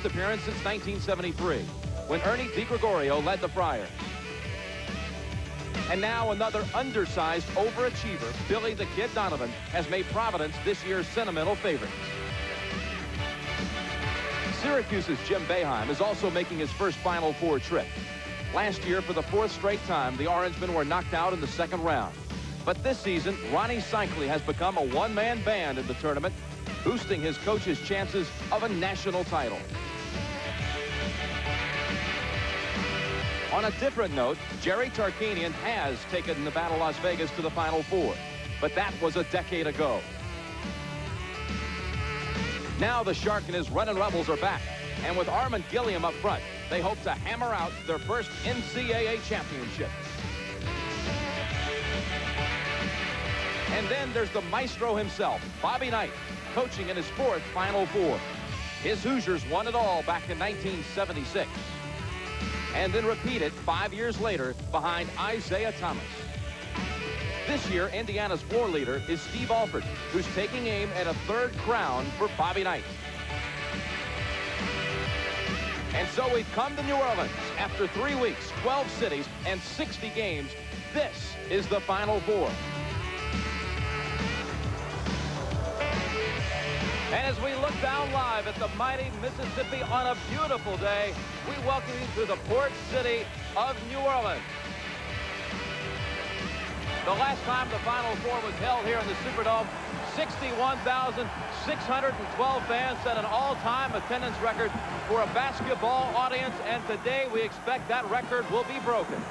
appearance since 1973, when Ernie DiGregorio led the Friars. And now another undersized overachiever, Billy the Kid Donovan, has made Providence this year's sentimental favorites. Syracuse's Jim Boeheim is also making his first Final Four trip. Last year, for the fourth straight time, the Orangemen were knocked out in the second round. But this season, Ronnie Cycli has become a one-man band in the tournament, boosting his coach's chances of a national title. On a different note, Jerry Tarkanian has taken Nevada, Las Vegas to the Final Four, but that was a decade ago. Now the Shark and his running Rebels are back, and with Armand Gilliam up front, they hope to hammer out their first NCAA championship. And then there's the maestro himself, Bobby Knight, coaching in his fourth Final Four. His Hoosiers won it all back in 1976. And then repeated 5 years later behind Isaiah Thomas. This year, Indiana's floor leader is Steve Alford, who's taking aim at a third crown for Bobby Knight. And so we've come to New Orleans. After 3 weeks, 12 cities, and 60 games, this is the Final Four. And as we look down live at the mighty Mississippi on a beautiful day, we welcome you to the port city of New Orleans. The last time the Final Four was held here in the Superdome, 61,612 fans set an all-time attendance record for a basketball audience, and today we expect that record will be broken.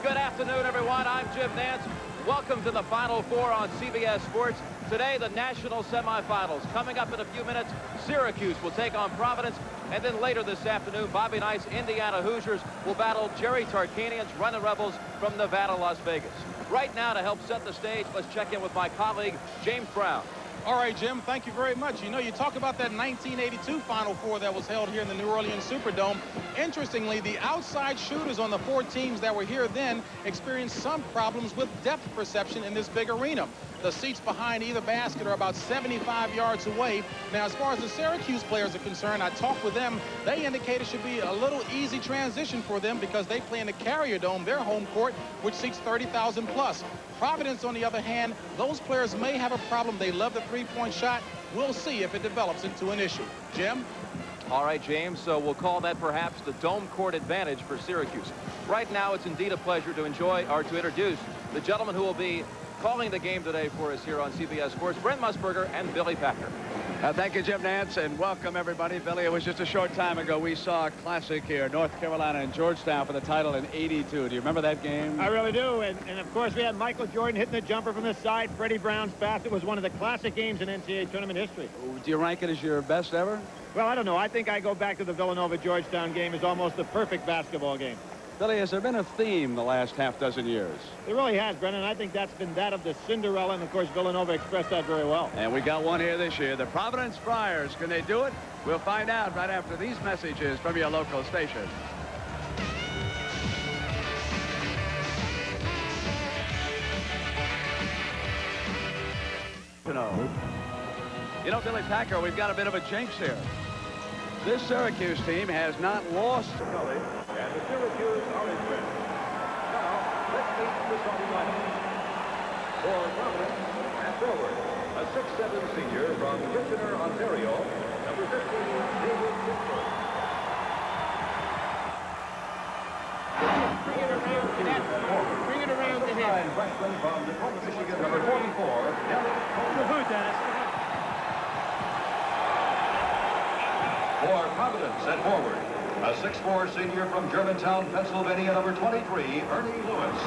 Good afternoon, everyone. I'm Jim Nance. Welcome to the Final Four on CBS Sports. Today, the national semifinals. Coming up in a few minutes, Syracuse will take on Providence. And then later this afternoon, Bobby Knight's Indiana Hoosiers will battle Jerry Tarkanian's Running Rebels from Nevada, Las Vegas. Right now, to help set the stage, let's check in with my colleague, James Brown. All right, Jim, thank you very much. You know, you talk about that 1982 Final Four that was held here in the New Orleans Superdome. Interestingly, the outside shooters on the 4 teams that were here then experienced some problems with depth perception in this big arena. The seats behind either basket are about 75 yards away. Now, as far as the Syracuse players are concerned, I talked with them. They indicate it should be a little easy transition for them because they play in the Carrier Dome, their home court, which seats 30,000 plus. Providence, on the other hand, those players may have a problem. They love the three-point shot. We'll see if it develops into an issue. Jim? All right, James, so we'll call that perhaps the dome court advantage for Syracuse. Right now, it's indeed a pleasure to introduce the gentlemen who will be calling the game today for us here on CBS Sports, Brent Musburger and Billy Packer. Thank you, Jim Nance, and welcome, everybody. Billy, it was just a short time ago we saw a classic here, North Carolina and Georgetown for the title in '82. Do you remember that game? I really do, and of course, we had Michael Jordan hitting the jumper from the side. Freddie Brown's basket was one of the classic games in NCAA tournament history. Do you rank it as your best ever? Well, I don't know. I think I go back to the Villanova-Georgetown game as almost the perfect basketball game. Billy, has there been a theme the last half-dozen years? It really has, Brennan. I think that's been that of the Cinderella, and of course, Villanova expressed that very well. And we got one here this year, the Providence Friars. Can they do it? We'll find out right after these messages from your local station. You know, Billy Packer, we've got a bit of a jinx here. This Syracuse team has not lost. Gully and the Syracuse Orangemen. Now, let's meet the starting lineup. For Providence, at forward, a 6'7" senior from Kitchener, Ontario, number 15, David Pittsburgh. Bring it around to that. Bring it around to him. Freshman from Detroit, Michigan, number 44, Derek Coleman. Who, Dennis? For Providence at forward, a 6'4" senior from Germantown, Pennsylvania, number 23, Ernie Lewis.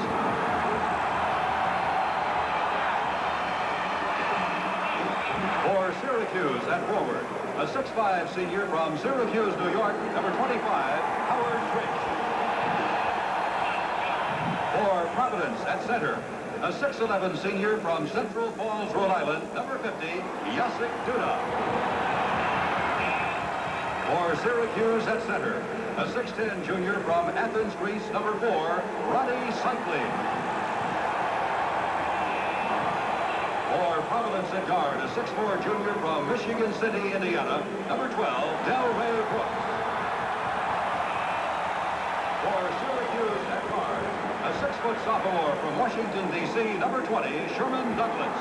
For Syracuse at forward, a 6'5" senior from Syracuse, New York, number 25, Howard Rich. For Providence at center, a 6'11" senior from Central Falls, Rhode Island, number 50, Jacek Duda. For Syracuse at center, a 6'10" junior from Athens, Greece, number 4, Ronnie Cycling. For Providence at guard, a 6'4" junior from Michigan City, Indiana, number 12, Delray Brooks. For Syracuse at guard, a 6-foot sophomore from Washington, D.C., number 20, Sherman Douglas.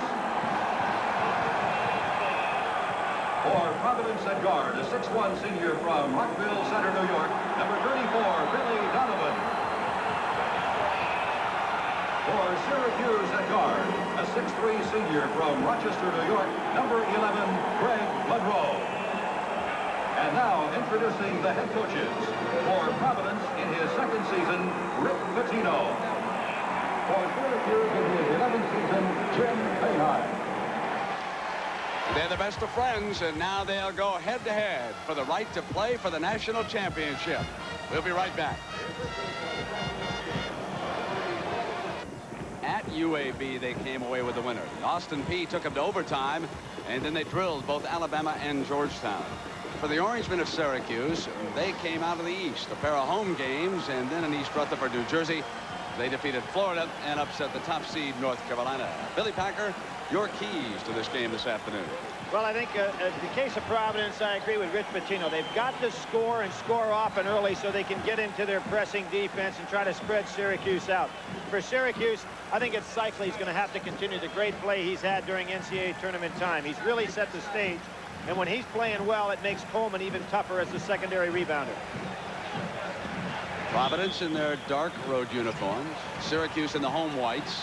For Providence at guard, a 6'1" senior from Rockville Center, New York, number 34, Billy Donovan. For Syracuse at guard, a 6'3" senior from Rochester, New York, number 11, Greg Monroe. And now introducing the head coaches. For Providence in his second season, Rick Pitino. For Syracuse in his 11th season, Jim Boeheim. They're the best of friends, and now they'll go head-to-head for the right to play for the national championship. We'll be right back. At UAB, they came away with the winner. Austin Peay took them to overtime, and then they drilled both Alabama and Georgetown. For the Orangemen of Syracuse, they came out of the East. A pair of home games, and then in East Rutherford, New Jersey, they defeated Florida and upset the top seed North Carolina. Billy Packer, your keys to this game this afternoon. Well, I think in the case of Providence, I agree with Rich Pitino. They've got to score and score often early so they can get into their pressing defense and try to spread Syracuse out. For Syracuse, I think it's Cycling. He's going to have to continue the great play he's had during NCAA tournament time. He's really set the stage, and when he's playing well, it makes Coleman even tougher as the secondary rebounder. Providence in their dark road uniforms. Syracuse in the home whites.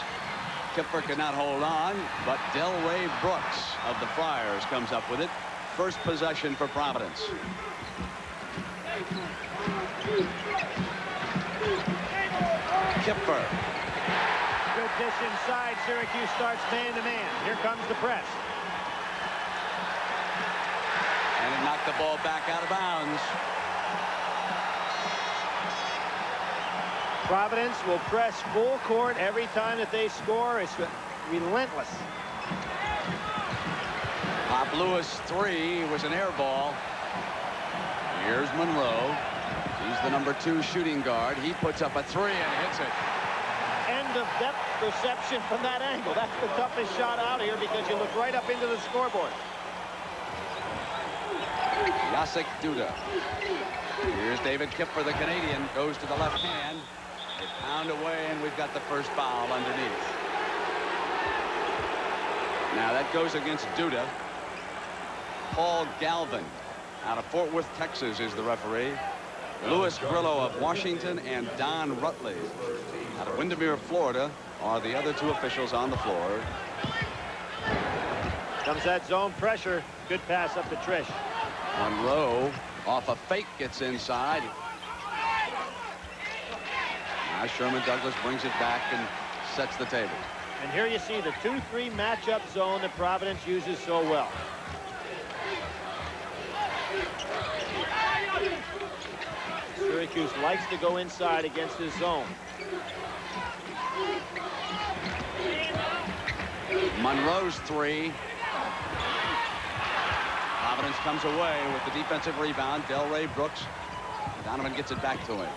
Kipper could not hold on, but Delray Brooks of the Friars comes up with it. First possession for Providence. Kipper. Good dish inside. Syracuse starts man-to-man. Here comes the press. And it knocked the ball back out of bounds. Providence will press full court every time that they score. It's relentless. Pop Lewis 3 was an air ball. Here's Monroe. He's the number 2 shooting guard. He puts up a 3 and hits it. End of depth perception from that angle. That's the toughest shot out here because you look right up into the scoreboard. Jacek Duda. Here's David Kipper, the Canadian, goes to the left hand. They pound away, and we've got the first foul underneath. Now that goes against Duda. Paul Galvin out of Fort Worth, Texas is the referee. Louis Grillo of Washington and Don Rutley out of Windermere, Florida are the other 2 officials on the floor. Comes that zone pressure. Good pass up to Trish. Monroe off a fake gets inside. Now Sherman Douglas brings it back and sets the table. And here you see the 2-3 matchup zone that Providence uses so well. Syracuse likes to go inside against his zone. Monroe's 3. Providence comes away with the defensive rebound. Delray Brooks. Donovan gets it back to him.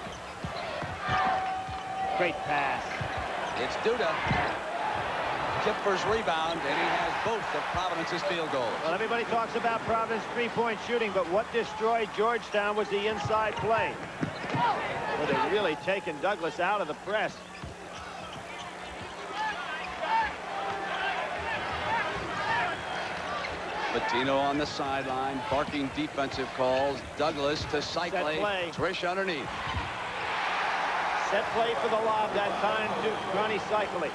Great pass. It's Duda. Kipper's rebound, and he has both of Providence's field goals. Well, everybody talks about Providence three-point shooting, but what destroyed Georgetown was the inside play. Well, they're really taking Douglas out of the press. Pitino on the sideline, barking defensive calls. Douglas to Cycling. Trish underneath. Set play for the lob that time to Ronnie Cycling.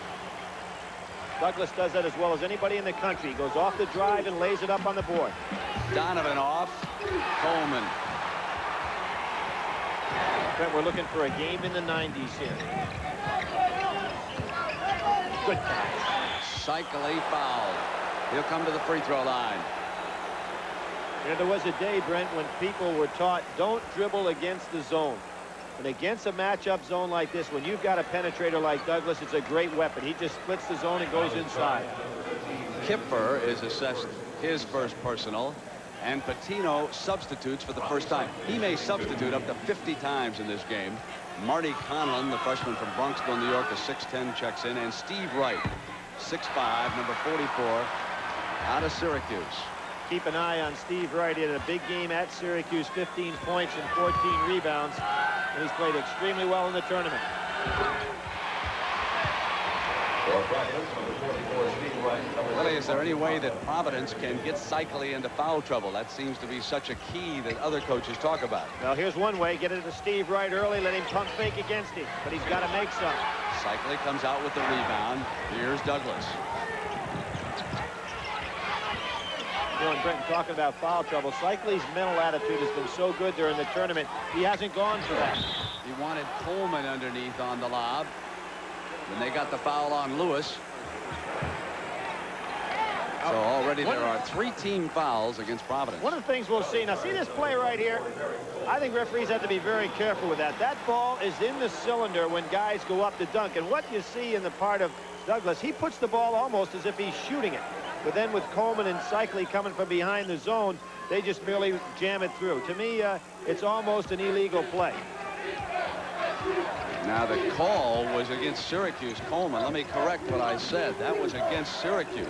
Douglas does that as well as anybody in the country. He goes off the drive and lays it up on the board. Donovan off. Coleman. We're looking for a game in the 90s here. Good pass. Cycling fouled. He'll come to the free throw line. You know, there was a day, Brent, when people were taught don't dribble against the zone. And against a matchup zone like this, when you've got a penetrator like Douglas, it's a great weapon. He just splits the zone and goes inside. Kipper is assessed his first personal, and Patino substitutes for the first time. He may substitute up to 50 times in this game. Marty Conlon, the freshman from Bronxville, New York, a 6'10", checks in, and Steve Wright, 6'5", number 44, out of Syracuse. Keep an eye on Steve Wright. He had a big game at Syracuse, 15 points and 14 rebounds, and he's played extremely well in the tournament. Willie, is there any way that Providence can get Cycli into foul trouble? That seems to be such a key that other coaches talk about. Well, here's one way. Get it to Steve Wright early. Let him pump fake against him. But he's got to make some. Cycli comes out with the rebound. Here's Douglas. You know, and Brenton, talking about foul trouble, Cycli's mental attitude has been so good during the tournament. He hasn't gone for that. He wanted Coleman underneath on the lob. And they got the foul on Lewis. So already there are 3 team fouls against Providence. One of the things we'll see, now see this play right here? I think referees have to be very careful with that. That ball is in the cylinder when guys go up to dunk. And what you see in the part of Douglas, he puts the ball almost as if he's shooting it. But then with Coleman and Cycli coming from behind the zone, they just merely jam it through. To me, it's almost an illegal play. Now the call was against Syracuse. Coleman, let me correct what I said. That was against Syracuse.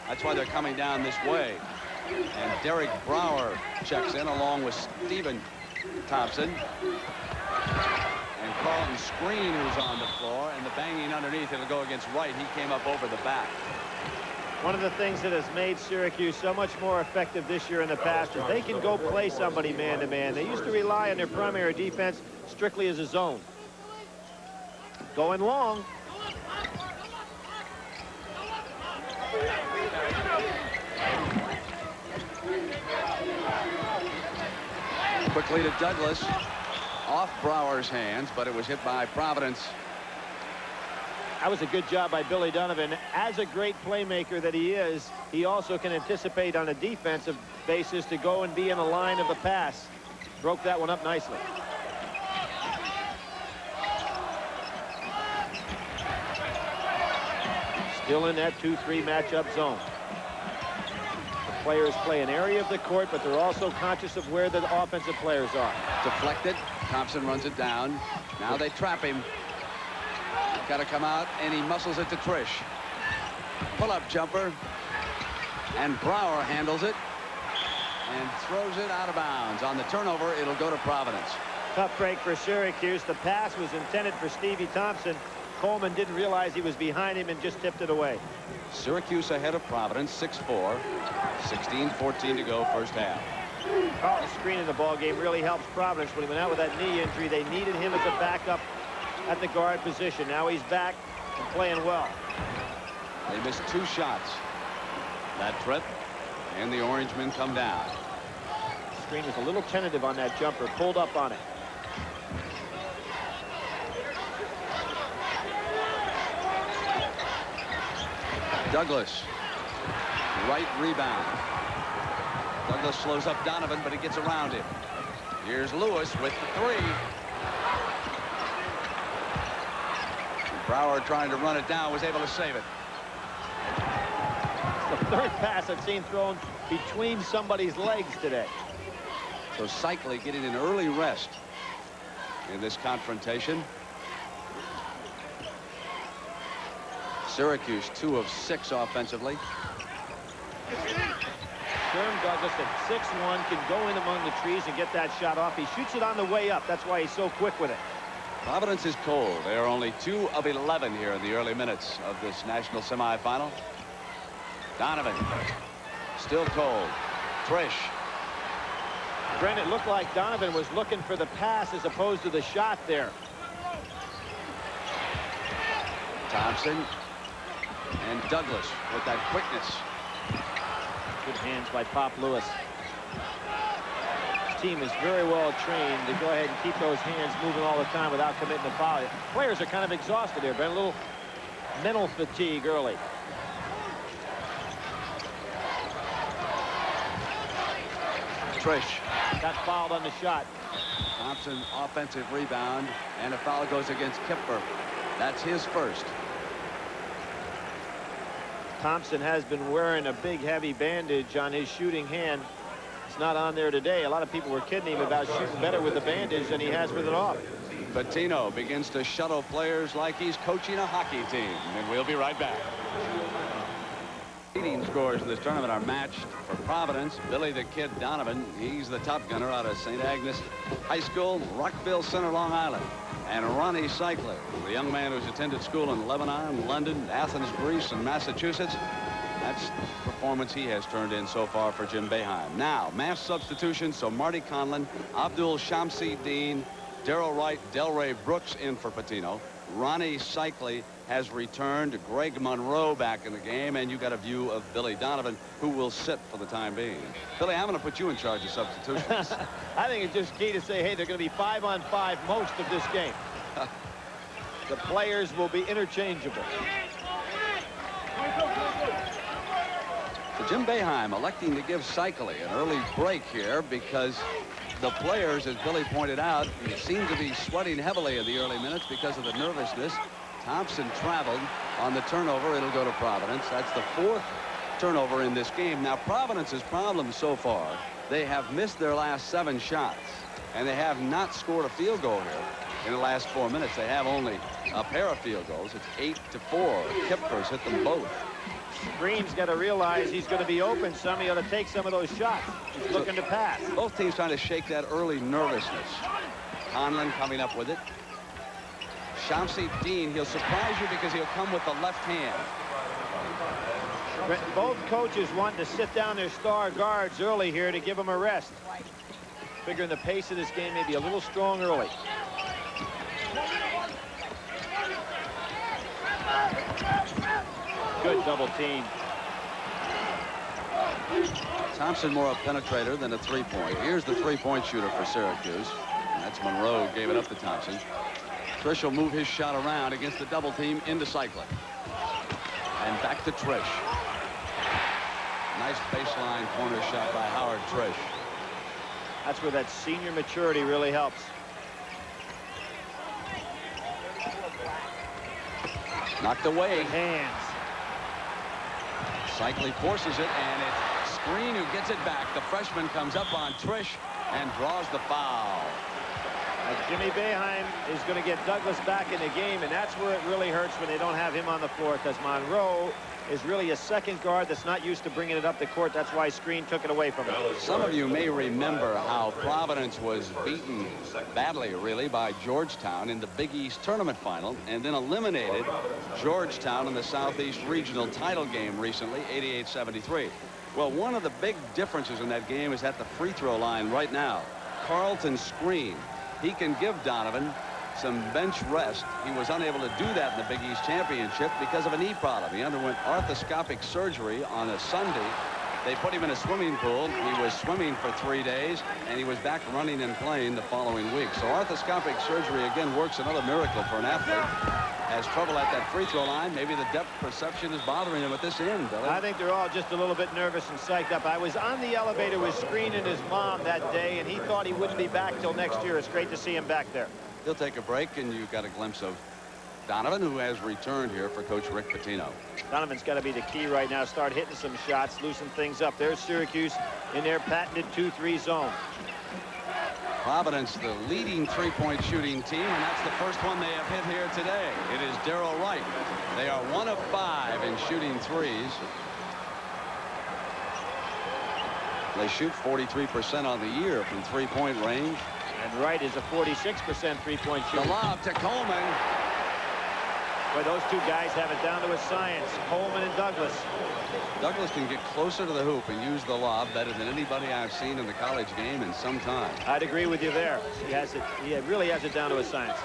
That's why they're coming down this way. And Derek Brower checks in along with Stephen Thompson. And Carlton Screen, who's on the floor, and the banging underneath, it'll go against Wright. He came up over the back. One of the things that has made Syracuse so much more effective this year in the past is they can go play somebody man-to-man. They used to rely on their primary defense strictly as a zone. Going long. Quickly to Douglas. Off Brower's hands, but it was hit by Providence. That was a good job by Billy Donovan. As a great playmaker that he is, he also can anticipate on a defensive basis to go and be in a line of the pass. Broke that one up nicely. Still in that 2-3 matchup zone. The players play an area of the court, but they're also conscious of where the offensive players are. Deflected. Thompson runs it down. Now they trap him. Got to come out, and he muscles it to Trish. Pull-up jumper. And Brower handles it and throws it out of bounds. On the turnover, it'll go to Providence. Tough break for Syracuse. The pass was intended for Stevie Thompson. Coleman didn't realize he was behind him and just tipped it away. Syracuse ahead of Providence, 6-4. 16-14 to go, first half. Carlton Screen in the ball game really helps Providence. When he went out with that knee injury, they needed him as a backup at the guard position. Now he's back and playing well. They missed 2 shots that trip, and the Orangemen come down. Screen was a little tentative on that jumper, pulled up on it. Douglas, right rebound. Douglas slows up Donovan, but he gets around him. Here's Lewis with the 3. Brower trying to run it down, was able to save it. It's the 3rd pass I've seen thrown between somebody's legs today. So Cycli getting an early rest in this confrontation. Syracuse 2 of 6 offensively. Sherm Douglas at 6'1" can go in among the trees and get that shot off. He shoots it on the way up. That's why he's so quick with it. Providence is cold. They are only 2 of 11 here in the early minutes of this national semifinal. Donovan still cold. Trish. Brent, it looked like Donovan was looking for the pass as opposed to the shot there. Thompson and Douglas with that quickness. Good hands by Pop Lewis. His team is very well trained to go ahead and keep those hands moving all the time without committing a foul. Players are kind of exhausted here, Brent. A little mental fatigue early. Trish. Got fouled on the shot. Thompson offensive rebound, and a foul goes against Kipfer. That's his first. Thompson has been wearing a big heavy bandage on his shooting hand. It's not on there today. A lot of people were kidding him about shooting better with the bandage than he has with it off. Pitino begins to shuttle players like he's coaching a hockey team, and we'll be right back. Leading scores in this tournament are matched for Providence. Billy the Kid Donovan, he's the top gunner out of St. Agnes High School, Rockville Center, Long Island. And Ronnie Cycler, the young man who's attended school in Lebanon, London, Athens, Greece, and Massachusetts. That's the performance he has turned in so far for Jim Boeheim. Now, mass substitution, so Marty Conlon, Abdul Shamsi Dean, Darrell Wright, Delray Brooks in for Pitino. Ronnie Cycley has returned. Greg Monroe back in the game, and you got a view of Billy Donovan, who will sit for the time being. Billy, I'm going to put you in charge of substitutions. I think it's just key to say, hey, they're going to be 5-on-5 most of this game. The players will be interchangeable. So Jim Boeheim electing to give Cycley an early break here because the players, as Billy pointed out, seem to be sweating heavily in the early minutes because of the nervousness. Thompson traveled on the turnover. It'll go to Providence. That's the 4th turnover in this game. Now, Providence's problem so far, they have missed their last 7 shots, and they have not scored a field goal here in the last 4 minutes. They have only a pair of field goals. It's 8-4. Kipfer's hit them both. Green's got to realize he's going to be open. Somebody ought to take some of those shots. He's looking to pass. Both teams trying to shake that early nervousness. Conlon coming up with it. Shamsi Dean, he'll surprise you because he'll come with the left hand. Both coaches want to sit down their star guards early here to give them a rest. Figuring the pace of this game may be a little strong early. Good double team. Thompson more a penetrator than a three-point. Here's the three-point shooter for Syracuse. And that's Monroe, gave it up to Thompson. Trish will move his shot around against the double team into Cycling. And back to Trish. Nice baseline corner shot by Howard Trish. That's where that senior maturity really helps. Knocked away. Hands. Cycling forces it, and it's Screen who gets it back. The freshman comes up on Trish and draws the foul. Jimmy Boeheim is going to get Douglas back in the game, and that's where it really hurts when they don't have him on the floor, because Monroe is really a second guard that's not used to bringing it up the court. That's why Screen took it away from him. Some of you may remember how Providence was beaten badly, really, by Georgetown in the Big East tournament final, and then eliminated Georgetown in the Southeast Regional title game recently, 88-73. Well, one of the big differences in that game is at the free throw line right now. Carlton Screen. He can give Donovan some bench rest. He was unable to do that in the Big East Championship because of a knee problem. He underwent arthroscopic surgery on a Sunday. They put him in a swimming pool. He was swimming for 3 days, and he was back running and playing the following week. So arthroscopic surgery, again, works another miracle for an athlete. Has trouble at that free throw line. Maybe the depth perception is bothering him at this end, Billy. I think they're all just a little bit nervous and psyched up. I was on the elevator with Screen and his mom that day, and he thought he wouldn't be back till next year. It's great to see him back there. He'll take a break, and you got a glimpse of Donovan, who has returned here for Coach Rick Pitino. Donovan's got to be the key right now. Start hitting some shots, loosen things up. There's Syracuse in their patented 2-3 zone. Providence, the leading three-point shooting team, and that's the first one they have hit here today. It is Darrell Wright. They are 1 of 5 in shooting threes. They shoot 43% on the year from three-point range. And Wright is a 46% three-point shooter. The lob to Coleman. Boy, those two guys have it down to a science. Coleman and Douglas. Douglas can get closer to the hoop and use the lob better than anybody I've seen in the college game in some time. I'd agree with you there. He has it. He really has it down to a science.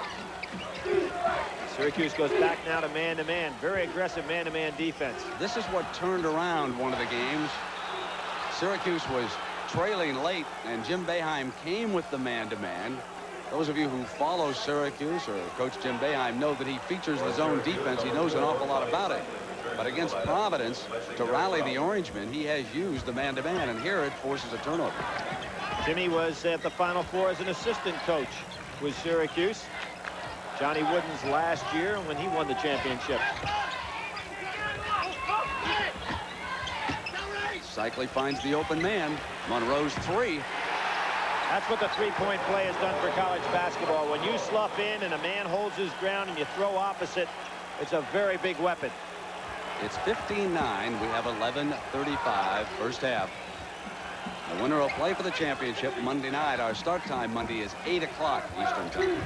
Syracuse goes back now to man-to-man. Very aggressive man-to-man defense. This is what turned around one of the games. Syracuse was trailing late, and Jim Boeheim came with the man-to-man. Those of you who follow Syracuse or Coach Jim Boeheim know that he features the zone defense. He knows an awful lot about it. But against Providence, to rally the Orangemen, he has used the man-to-man, and here it forces a turnover. Jimmy was at the Final Four as an assistant coach with Syracuse. Johnny Wooden's last year when he won the championship. Cycli finds the open man. Monroe's three. That's what the three-point play has done for college basketball. When you slough in and a man holds his ground and you throw opposite, it's a very big weapon. It's 15-9. We have 11:35 first half. The winner will play for the championship Monday night. Our start time Monday is 8 o'clock Eastern time.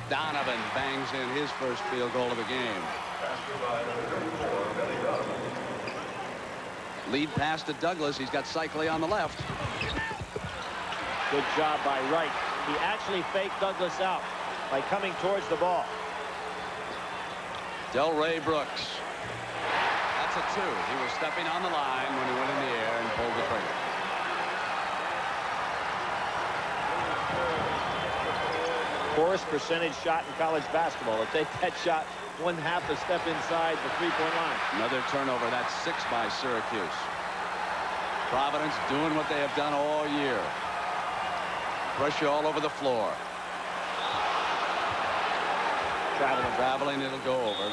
Donovan bangs in his first field goal of the game. Lead pass to Douglas. He's got Cycli on the left. Good job by Wright. He actually faked Douglas out by coming towards the ball. Delray Brooks. That's a two. He was stepping on the line when he went in the air and pulled the trigger. Poorest percentage shot in college basketball. To take that shot 1/2 a step inside the three-point line. Another turnover. That's 6 by Syracuse. Providence doing what they have done all year. Pressure all over the floor. Traveling, it'll go over.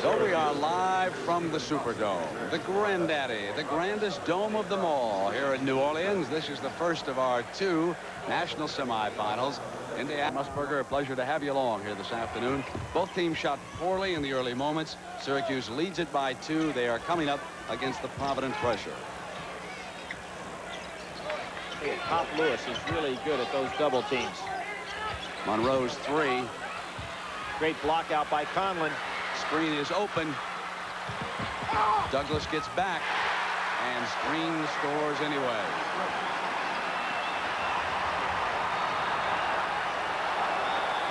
So we are live from the Superdome, the granddaddy, the grandest dome of them all here in New Orleans. This is the first of our 2 national semifinals. Indiana Musburger, a pleasure to have you along here this afternoon. Both teams shot poorly in the early moments. Syracuse leads it by 2. They are coming up against the Providence pressure. Pop Lewis is really good at those double teams. Monroe's three. Great block out by Conlon. Screen is open. Douglas gets back, and Screen scores anyway.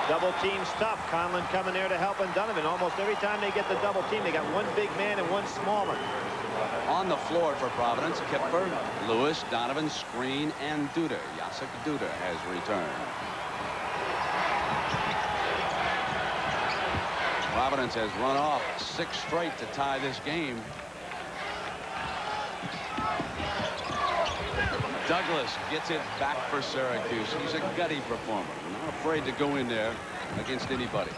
Double team's tough. Conlon coming there to help, and Donovan. Almost every time they get the double team, they got one big man and one smaller. On the floor for Providence, Kipper, Lewis, Donovan, Screen, and Duda. Jacek Duda has returned. Providence has run off 6 straight to tie this game. Douglas gets it back for Syracuse. He's a gutty performer. Not afraid to go in there against anybody.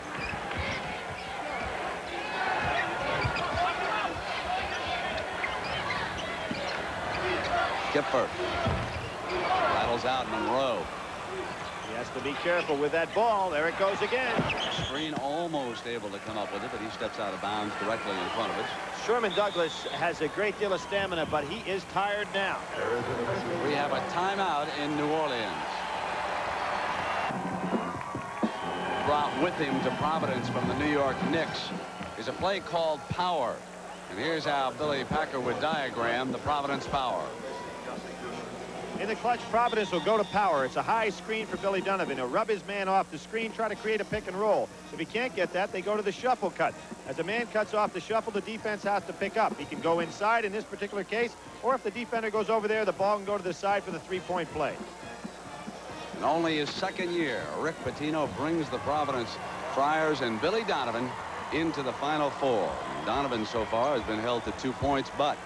Kipper rattles out Monroe. He has to be careful with that ball. There it goes again. Screen almost able to come up with it, but he steps out of bounds directly in front of it. Sherman Douglas has a great deal of stamina, but he is tired now. We have a timeout in New Orleans. Brought with him to Providence from the New York Knicks is a play called Power. And here's how Billy Packer would diagram the Providence Power. In the clutch, Providence will go to power. It's a high screen for Billy Donovan. He'll rub his man off the screen, try to create a pick and roll. If he can't get that, they go to the shuffle cut. As a man cuts off the shuffle, the defense has to pick up. He can go inside in this particular case, or if the defender goes over there, the ball can go to the side for the three-point play. In only his second year, Rick Pitino brings the Providence Friars and Billy Donovan into the Final Four. Donovan so far has been held to 2 points, but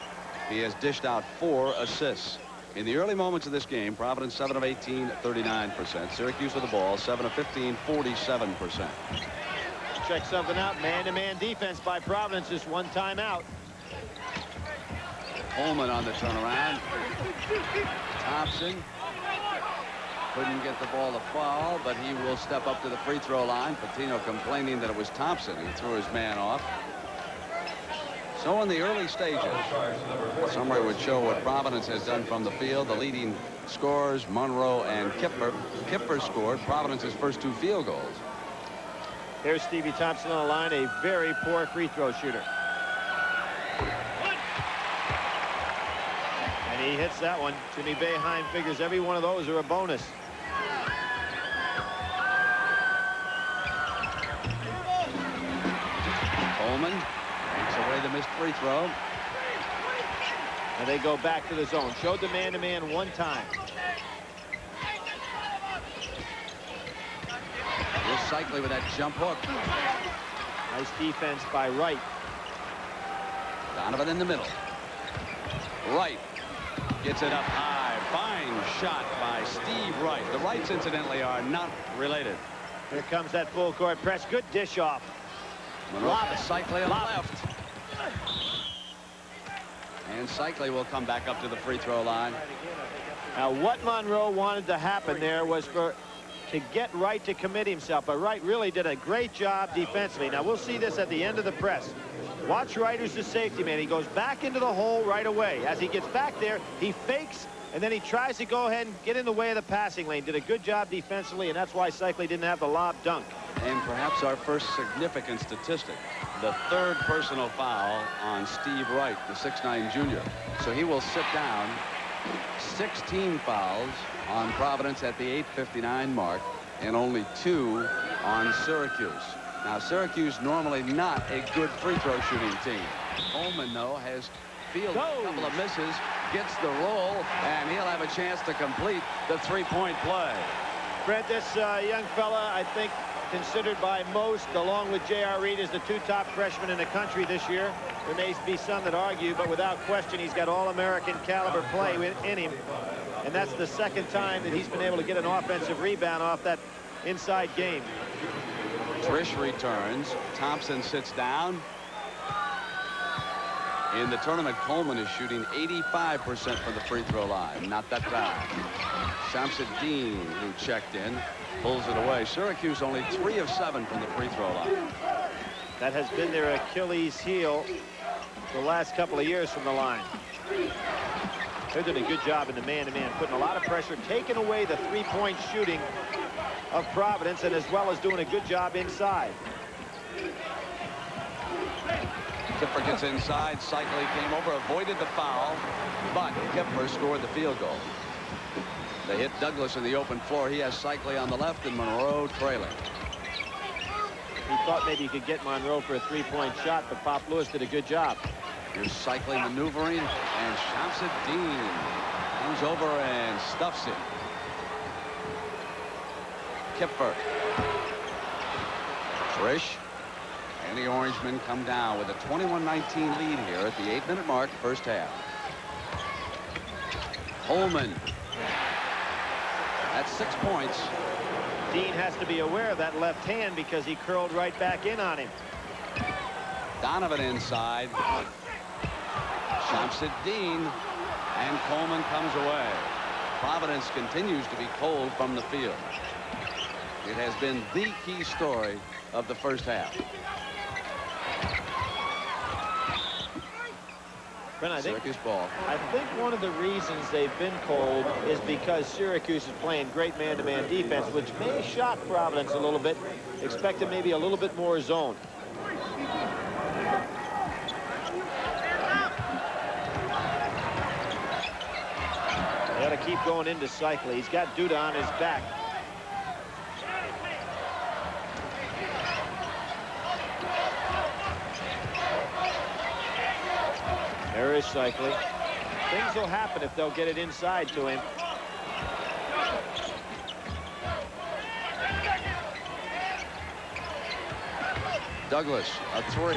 he has dished out 4 assists. In the early moments of this game, Providence 7 of 18, 39%. Syracuse with the ball, 7 of 15, 47%. Check something out. Man-to-man defense by Providence. Just one timeout. Coleman on the turnaround. Thompson couldn't get the ball to fall, but he will step up to the free throw line. Pitino complaining that it was Thompson who threw his man off. So in the early stages, summary would show what Providence has done from the field. The leading scorers, Monroe and Kipper. Kipper scored Providence's first 2 field goals. Here's Stevie Thompson on the line, a very poor free throw shooter. And he hits that one. Jimmy Boeheim figures every one of those are a bonus. Coleman takes away the missed free throw. And they go back to the zone. Showed the man-to-man one time. Here's Cycli with that jump hook. Nice defense by Wright. Donovan in the middle. Wright Gets it up high. Fine shot by Steve Wright. The Wrights, incidentally, are not related. Here comes that full court press. Good dish off. Monroe to Cycli on the left. And Cycli will come back up to the free throw line. Now, what Monroe wanted to happen there was to get Wright to commit himself. But Wright really did a great job defensively. Now, we'll see this at the end of the press. Watch Wright, who's the safety man. He goes back into the hole right away. As he gets back there, he fakes, and then he tries to go ahead and get in the way of the passing lane. Did a good job defensively, and that's why Cycli didn't have the lob dunk. And perhaps our first significant statistic, the third personal foul on Steve Wright, the 6'9" junior. So he will sit down. 16 fouls on Providence at the 8:59 mark, and only 2 on Syracuse. Now, Syracuse normally not a good free throw shooting team. Coleman, though, has fielded a couple of misses, gets the roll, and he'll have a chance to complete the three-point play. Fred, this young fella, I think, considered by most, along with J.R. Reed, as the 2 top freshmen in the country this year. There may be some that argue, but without question, he's got all-American caliber play in him. And that's the second time that he's been able to get an offensive rebound off that inside game. Trish returns. Thompson sits down. In the tournament, Coleman is shooting 85% from the free throw line. Not that time. Shamsuddin, who checked in, pulls it away. Syracuse only 3 of 7 from the free throw line. That has been their Achilles heel the last couple of years from the line. They're doing a good job in the man-to-man, putting a lot of pressure, taking away the three-point shooting of Providence, and as well as doing a good job inside. Kipper gets inside. Cycli came over, avoided the foul, but Kipper scored the field goal. They hit Douglas in the open floor. He has Cycli on the left and Monroe trailing. He thought maybe he could get Monroe for a three-point shot, but Pop Lewis did a good job. Here's Cycli maneuvering, and Shamsuddin comes over and stuffs it. Kipfer. Trish. And the Orangemen come down with a 21-19 lead here at the 8-minute mark, first half. Holman. That's 6 points. Dean has to be aware of that left hand because he curled right back in on him. Donovan inside. Shamsuddin, and Coleman comes away. Providence continues to be cold from the field. It has been the key story of the first half. Syracuse ball. I think one of the reasons they've been cold is because Syracuse is playing great man-to-man defense, which may shock Providence a little bit. Expected maybe a little bit more zone. They got to keep going into Cycli. He's got Duda on his back. There is Cycli. Things will happen if they'll get it inside to him. Douglas, a 3.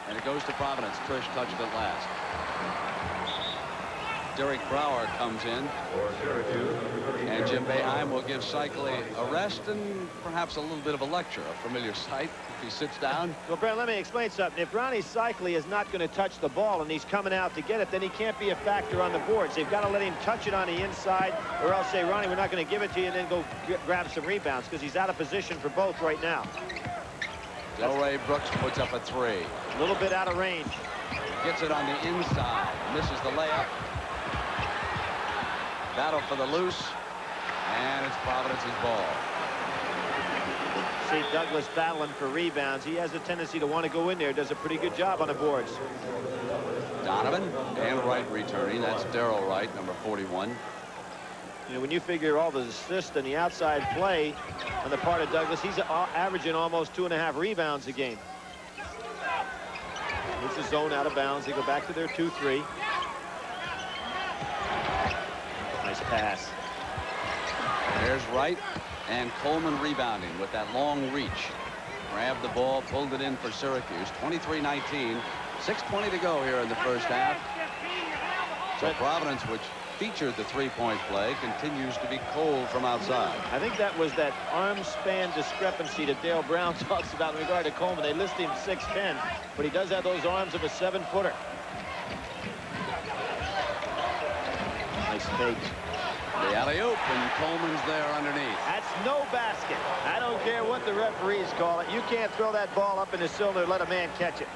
And it goes to Providence. Trish touched it last. Derek Brower comes in. And Jim Boeheim will give Cycli a rest and perhaps a little bit of a lecture, a familiar sight if he sits down. Well, Brent, let me explain something. If Ronnie Cycli is not going to touch the ball and he's coming out to get it, then he can't be a factor on the boards. They've got to let him touch it on the inside, or else say, Ronnie, we're not going to give it to you, and then go grab some rebounds, because he's out of position for both right now. Delray Brooks puts up a 3. A little bit out of range. Gets it on the inside. Misses the layup. Battle for the loose. And it's Providence's ball. See Douglas battling for rebounds. He has a tendency to want to go in there. Does a pretty good job on the boards. Donovan and Wright returning. That's Darrell Wright, number 41. You know, when you figure all the assists and the outside play on the part of Douglas, he's averaging almost 2.5 rebounds a game. It's a zone out of bounds. They go back to their 2-3. Nice pass. There's Wright, and Coleman rebounding with that long reach. Grabbed the ball, pulled it in for Syracuse. 23-19. 6:20 to go here in the first half. So Providence, which featured the three-point play, continues to be cold from outside. I think that was that arm span discrepancy that Dale Brown talks about in regard to Coleman. They list him 6'10", but he does have those arms of a 7-footer. Nice fake. The alley-oop, and Coleman's there underneath. That's no basket. I don't care what the referees call it. You can't throw that ball up in the cylinder and let a man catch it.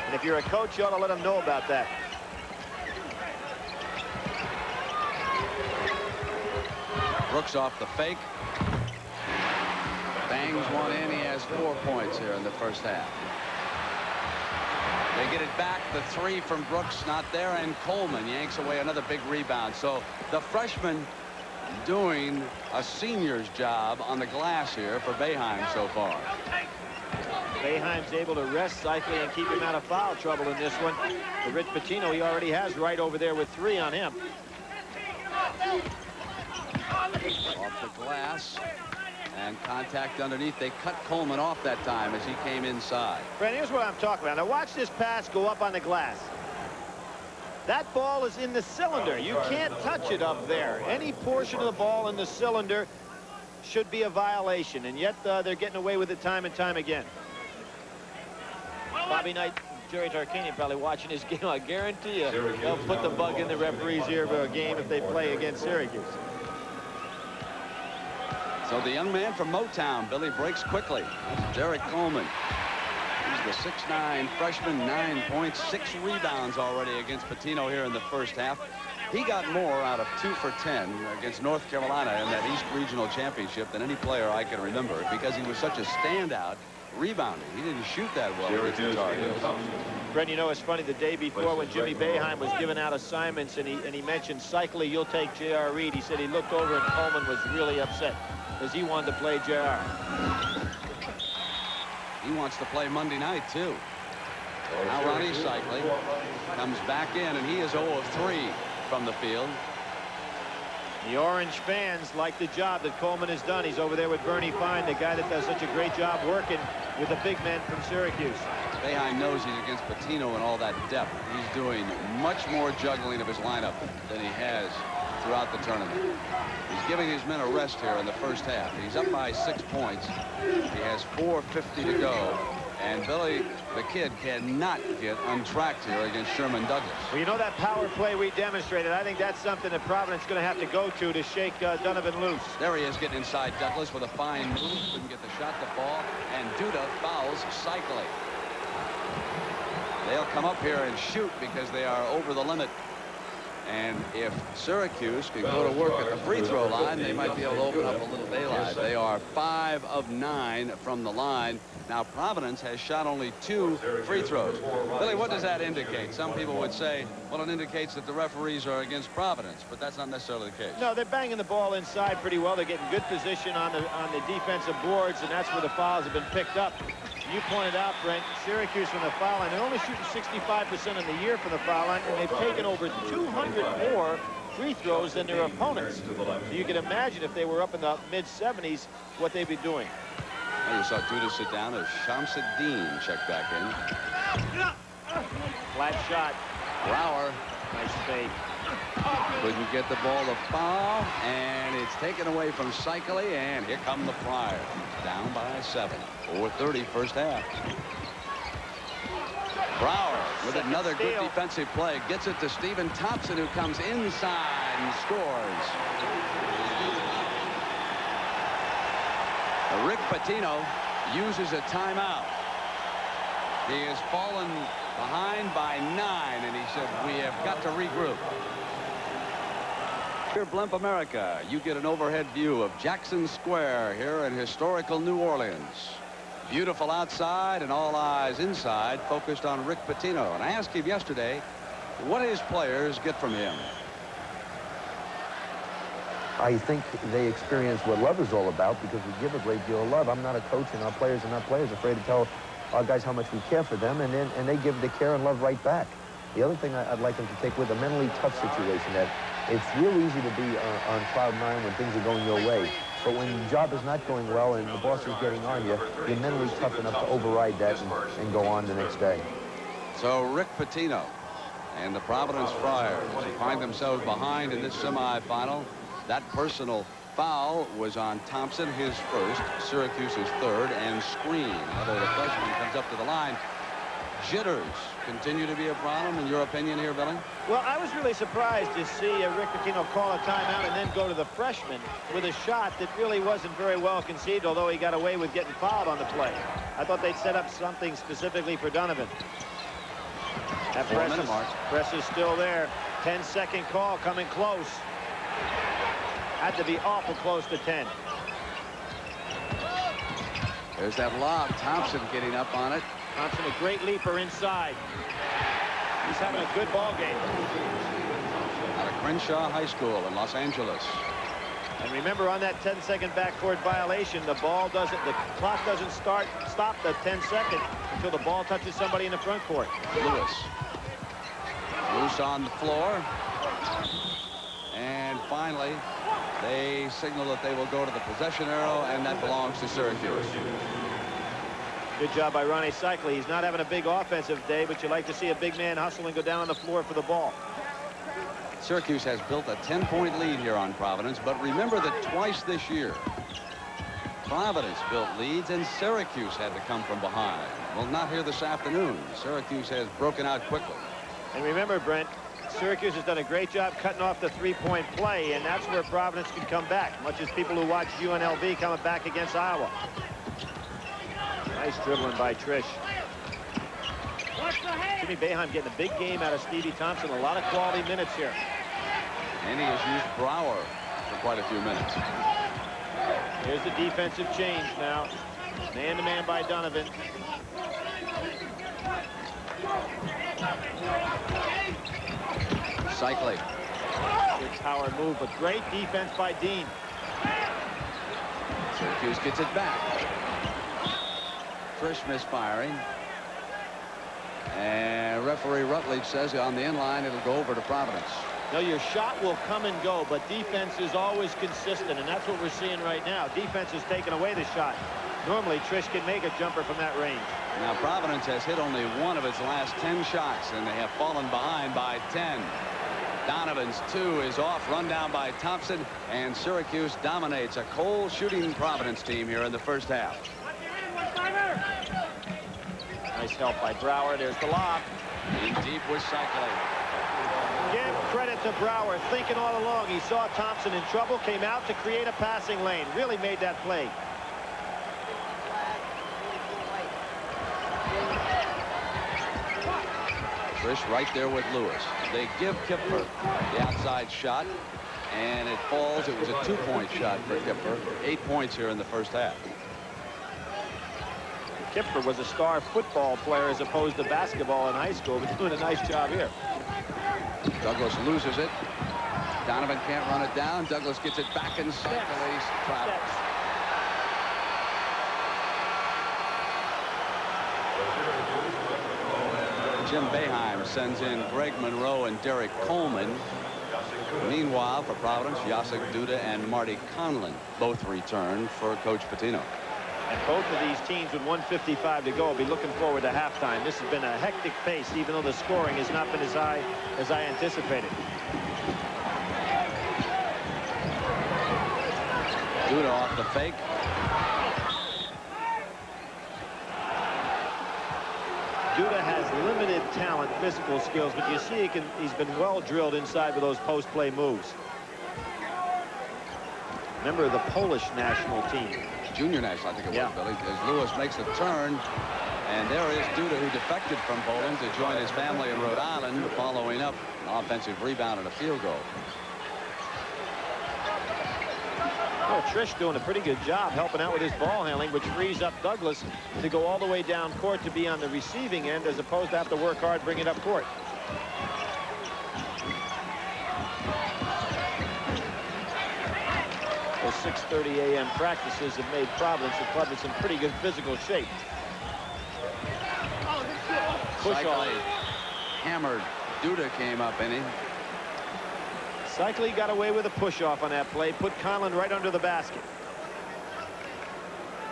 And if you're a coach, you ought to let him know about that. Brooks off the fake. Bangs one in. He has 4 points here in the first half. They get it back. The three from Brooks not there, and Coleman yanks away another big rebound. So the freshman doing a senior's job on the glass here for Boeheim so far. Boeheim's able to rest Cycli and keep him out of foul trouble in this one. For Rich Pitino, he already has right over there with 3 on him. Off the glass. And contact underneath. They cut Coleman off that time as he came inside. Brent, here's what I'm talking about. Now watch this pass go up on the glass. That ball is in the cylinder. You can't touch it up there. Any portion of the ball in the cylinder should be a violation, and yet they're getting away with it time and time again. Bobby Knight, Jerry Tarkanian probably watching this game. I guarantee you they'll put the bug in the referee's ear for a game if they play against Syracuse. So the young man from Motown, Billy, breaks quickly. That's Derek Coleman. He's the 6'9" freshman, 9 points, 6 rebounds already against Pitino here in the first half. He got more out of 2 for 10 against North Carolina in that East Regional Championship than any player I can remember, because he was such a standout rebounding. He didn't shoot that well against the Tar Heels. Brent, you know, it's funny, the day before when Jimmy Boeheim was giving out assignments and he mentioned Cycli, you'll take J.R. Reed. He said he looked over and Coleman was really upset as he wanted to play J.R. He wants to play Monday night, too. Now Ronnie Cycli comes back in, and he is 0 of 3 from the field. The Orange fans like the job that Coleman has done. He's over there with Bernie Fine, the guy that does such a great job working with the big men from Syracuse. Boeheim knows he's against Pitino and all that depth. He's doing much more juggling of his lineup than he has throughout the tournament. He's giving his men a rest here in the first half. He's up by 6 points. He has 4:50 to go. And Billy, the kid, cannot get untracked here against Sherman Douglas. Well, you know that power play we demonstrated. I think that's something that Providence is going to have to go to shake Donovan loose. There he is getting inside Douglas with a fine move. Couldn't get the shot to fall. And Duda fouls Cycli. They'll come up here and shoot because they are over the limit. And if Syracuse can go to work at the free throw line, they might be able to open up a little daylight. They are 5 of 9 from the line. Now Providence has shot only 2 free throws. Billy, what does that indicate? Some people would say, well, it indicates that the referees are against Providence, but that's not necessarily the case. No, they're banging the ball inside pretty well. They're getting good position on the defensive boards, and that's where the fouls have been picked up. You pointed out, Brent, Syracuse from the foul line. They're only shooting 65% in the year from the foul line, and they've taken over 200 more free throws than their opponents. So you can imagine if they were up in the mid-70s, what they'd be doing. Well, you saw Duda sit down as Shamsuddin checked back in. Flat shot. Brower. Nice fade. Couldn't get the ball to foul, and it's taken away from Cycli, and here come the Friars. Down by 7. 4:30 first half. Brower with another good defensive play. Gets it to Stephen Thompson, who comes inside and scores. Rick Pitino uses a timeout. He has fallen behind by 9, and he said, we have got to regroup. Here, Blimp America, you get an overhead view of Jackson Square here in historical New Orleans. Beautiful outside and all eyes inside focused on Rick Pitino. And I asked him yesterday what his players get from him. I think they experience what love is all about because we give a great deal of love. I'm not a coach, and our players are not players afraid to tell our guys how much we care for them, and they give the care and love right back. The other thing I'd like them to take with a mentally tough situation, that it's real easy to be on cloud 9 when things are going your way. But when the job is not going well and the boss is getting on you, you're mentally tough enough to override that and go on the next day. So Rick Pitino And the Providence Friars find themselves behind in this semifinal. That personal foul was on Thompson, his first, Syracuse's third, and screen. Although the freshman comes up to the line. Jitters continue to be a problem, in your opinion here, Billy? Well, I was really surprised to see Rick Pitino call a timeout and then go to the freshman with a shot that really wasn't very well conceived, although he got away with getting fouled on the play. I thought they'd set up something specifically for Donovan. That press is still there. 10-second call coming close. Had to be awful close to 10. There's that lob. Thompson getting up on it. Thompson, a great leaper inside. He's having a good ball game. Out of Crenshaw High School in Los Angeles. And remember, on that 10-second backcourt violation, the clock doesn't stop the 10-second until the ball touches somebody in the front court. Lewis. Loose on the floor. And finally, they signal that they will go to the possession arrow, and that belongs to Syracuse. Good job by Ronnie Cycli. He's not having a big offensive day, but you like to see a big man hustle and go down on the floor for the ball. Syracuse has built a 10-point lead here on Providence, but remember that twice this year, Providence built leads and Syracuse had to come from behind. Well, not here this afternoon. Syracuse has broken out quickly. And remember, Brent, Syracuse has done a great job cutting off the three-point play, and that's where Providence can come back, much as people who watch UNLV coming back against Iowa. Nice dribbling by Trish. Jimmy Boeheim getting a big game out of Stevie Thompson. A lot of quality minutes here. And he has used Brower for quite a few minutes. Here's the defensive change now. Man-to-man by Donovan. Cycli. Good power move, but great defense by Dean. Syracuse gets it back. Trish misfiring. And referee Rutledge says on the inline it'll go over to Providence. No, your shot will come and go, but defense is always consistent, and that's what we're seeing right now. Defense is taking away the shot. Normally, Trish can make a jumper from that range. Now, Providence has hit only one of its last 10 shots, and they have fallen behind by 10. Donovan's 2 is off, run down by Thompson, and Syracuse dominates a cold shooting Providence team here in the first half. Nice help by Brower. There's the lob. In deep with Cycli. Give credit to Brower, thinking all along. He saw Thompson in trouble, came out to create a passing lane. Really made that play. Trish right there with Lewis. They give Kipfer the outside shot, and it falls. It was a 2-point shot for Kipfer. 8 points here in the first half. Kipfer was a star football player as opposed to basketball in high school, but doing a nice job here. Douglas loses it. Donovan can't run it down. Douglas gets it back and Cycli's trapped. Jim Boeheim sends in Greg Monroe and Derek Coleman. Meanwhile, for Providence, Jacek Duda and Marty Conlon both return for Coach Pitino. And both of these teams with 1:55 to go will be looking forward to halftime. This has been a hectic pace, even though the scoring has not been as high as I anticipated. Duda off the fake. Duda has limited talent, physical skills, but you see he's been well drilled inside with those post-play moves. Member of the Polish national team. Junior national, I think it was, Billy, as Lewis makes the turn. And there is Duda, who defected from Poland to join his family in Rhode Island, following up an offensive rebound and a field goal. Well, Trish doing a pretty good job helping out with his ball handling, which frees up Douglas to go all the way down court to be on the receiving end as opposed to have to work hard bringing it up court. Those 6:30 a.m. practices have made Providence a club in some pretty good physical shape. Push off. Hammered. Duda came up in him. Cycli got away with a push-off on that play, put Conlon right under the basket.